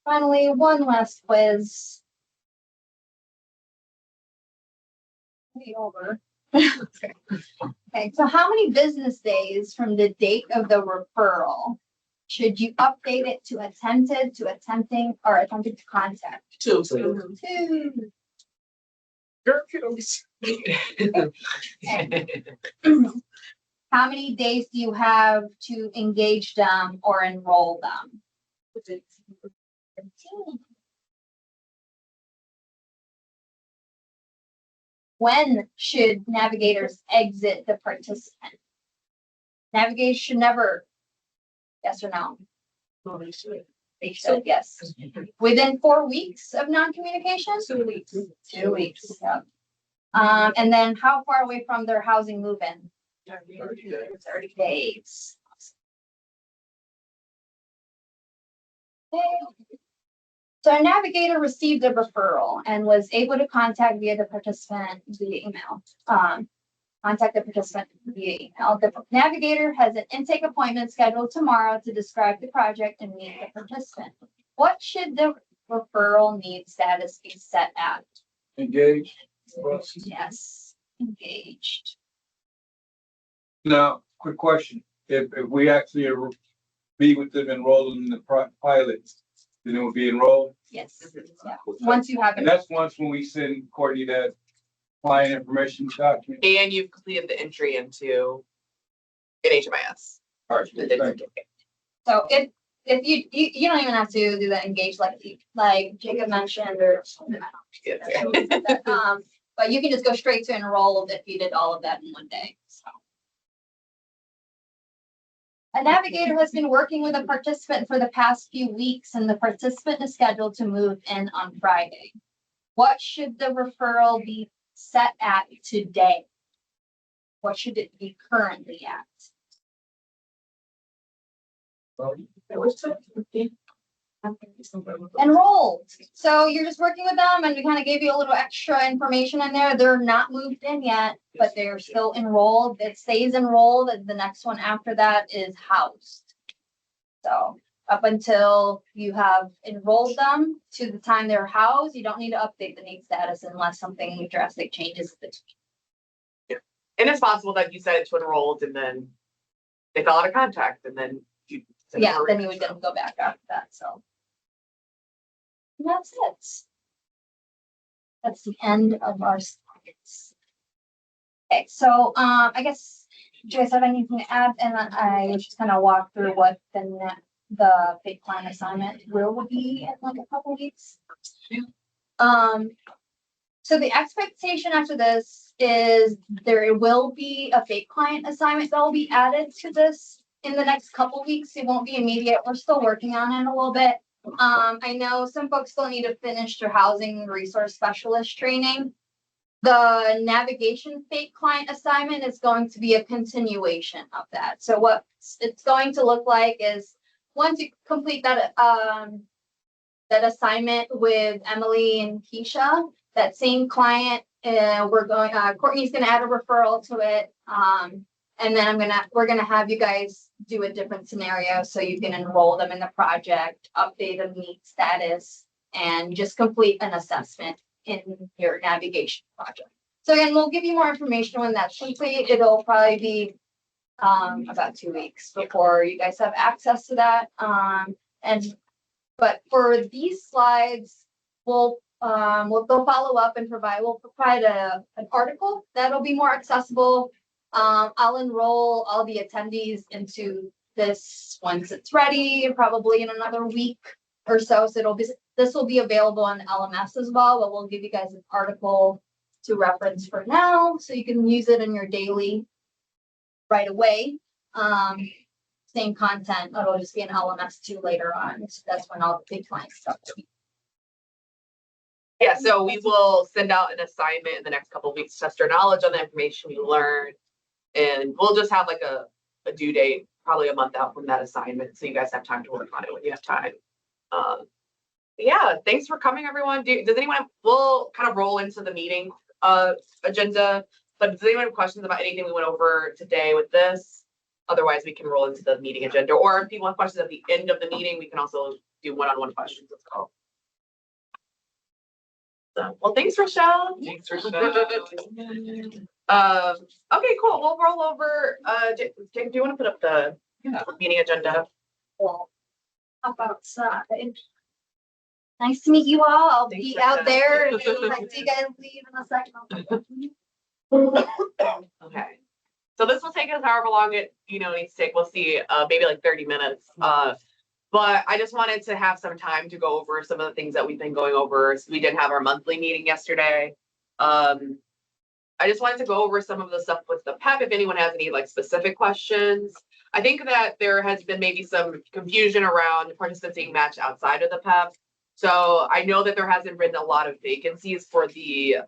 Finally, one last quiz. Over. Okay, so how many business days from the date of the referral should you update it to attempted, to attempting, or attempted to contact? 2. 2. How many days do you have to engage them or enroll them? 15. When should navigators exit the participant? Navigators should never, yes or no? They should, yes. Within 4 weeks of non-communication? 2 weeks. 2 weeks, yeah. And then how far away from their housing move-in? 30 days. Okay. So a navigator received a referral and was able to contact via the participant via email. Contact the participant via email. The navigator has an intake appointment scheduled tomorrow to describe the project and meet the participant. What should the referral need status be set at? Engaged. Yes, engaged. Now, quick question. If we actually be with them enrolled in the pilot, then it will be enrolled. Yes, yeah. Once you have And it, that's once when we send Courtney that client information document. And you've completed the entry into an HMIS. All right, thank you. so if you don't even have to do that engaged like Jacob mentioned or but you can just go straight to enrolled if you did all of that in one day. So. A navigator has been working with a participant for the past few weeks and the participant is scheduled to move in on Friday. What should the referral be set at today? What should it be currently at? Enrolled. So you're just working with them and we kind of gave you a little extra information in there. They're not moved in yet, but they're still enrolled. It stays enrolled and the next one after that is housed. So up until you have enrolled them to the time they're housed, you don't need to update the need status unless something drastic changes. And it's possible that you set it to enrolled and then they fell out of contact and then you. Yeah, then you would then go back after that, so. And that's it. That's the end of our slides. Okay, so, I guess, do you guys have anything to add? And then I just kind of walk through what the big plan assignment will be in like a couple weeks. So the expectation after this is there will be a fake client assignment that will be added to this in the next couple weeks. It won't be immediate. We're still working on it a little bit. I know some folks still need to finish their housing resource specialist training. The navigation fake client assignment is going to be a continuation of that. So what it's going to look like is once you complete that assignment with Emily and Keisha, that same client, Courtney's gonna add a referral to it. And then we're gonna have you guys do a different scenario so you can enroll them in the project, update the need status, and just complete an assessment in your navigation project. So again, we'll give you more information when that's complete. It'll probably be about 2 weeks before you guys have access to that. But for these slides, we'll follow up and we'll provide an article that'll be more accessible. I'll enroll all the attendees into this once it's ready, probably in another week or so. So this will be available on the LMS as well, but we'll give you guys an article to reference for now, so you can use it in your daily right away. Same content, it'll just be an LMS too later on. So that's when all the big client stuff. Yeah, so we will send out an assignment in the next couple of weeks, test our knowledge on the information we learned. And we'll just have like a due date, probably a month out from that assignment. So you guys have time to work on it when you have time. Yeah, thanks for coming, everyone. Does anyone, we'll kind of roll into the meeting agenda, but does anyone have questions about anything we went over today with this? Otherwise, we can roll into the meeting agenda, or if people have questions at the end of the meeting, we can also do one-on-one questions as well. So, well, thanks, Rochelle. Thanks, Rochelle. Okay, cool. We'll roll over. Jake, do you want to put up the meeting agenda? Well, how about nice to meet you all. I'll be out there. And see you guys leave in a second. Okay. So this will take us however long it needs to take. We'll see, maybe like 30 minutes. But I just wanted to have some time to go over some of the things that we've been going over. So we did have our monthly meeting yesterday. I just wanted to go over some of the stuff with the PEP if anyone has any like specific questions. I think that there has been maybe some confusion around participants being matched outside of the PEP. So I know that there hasn't been a lot of vacancies for the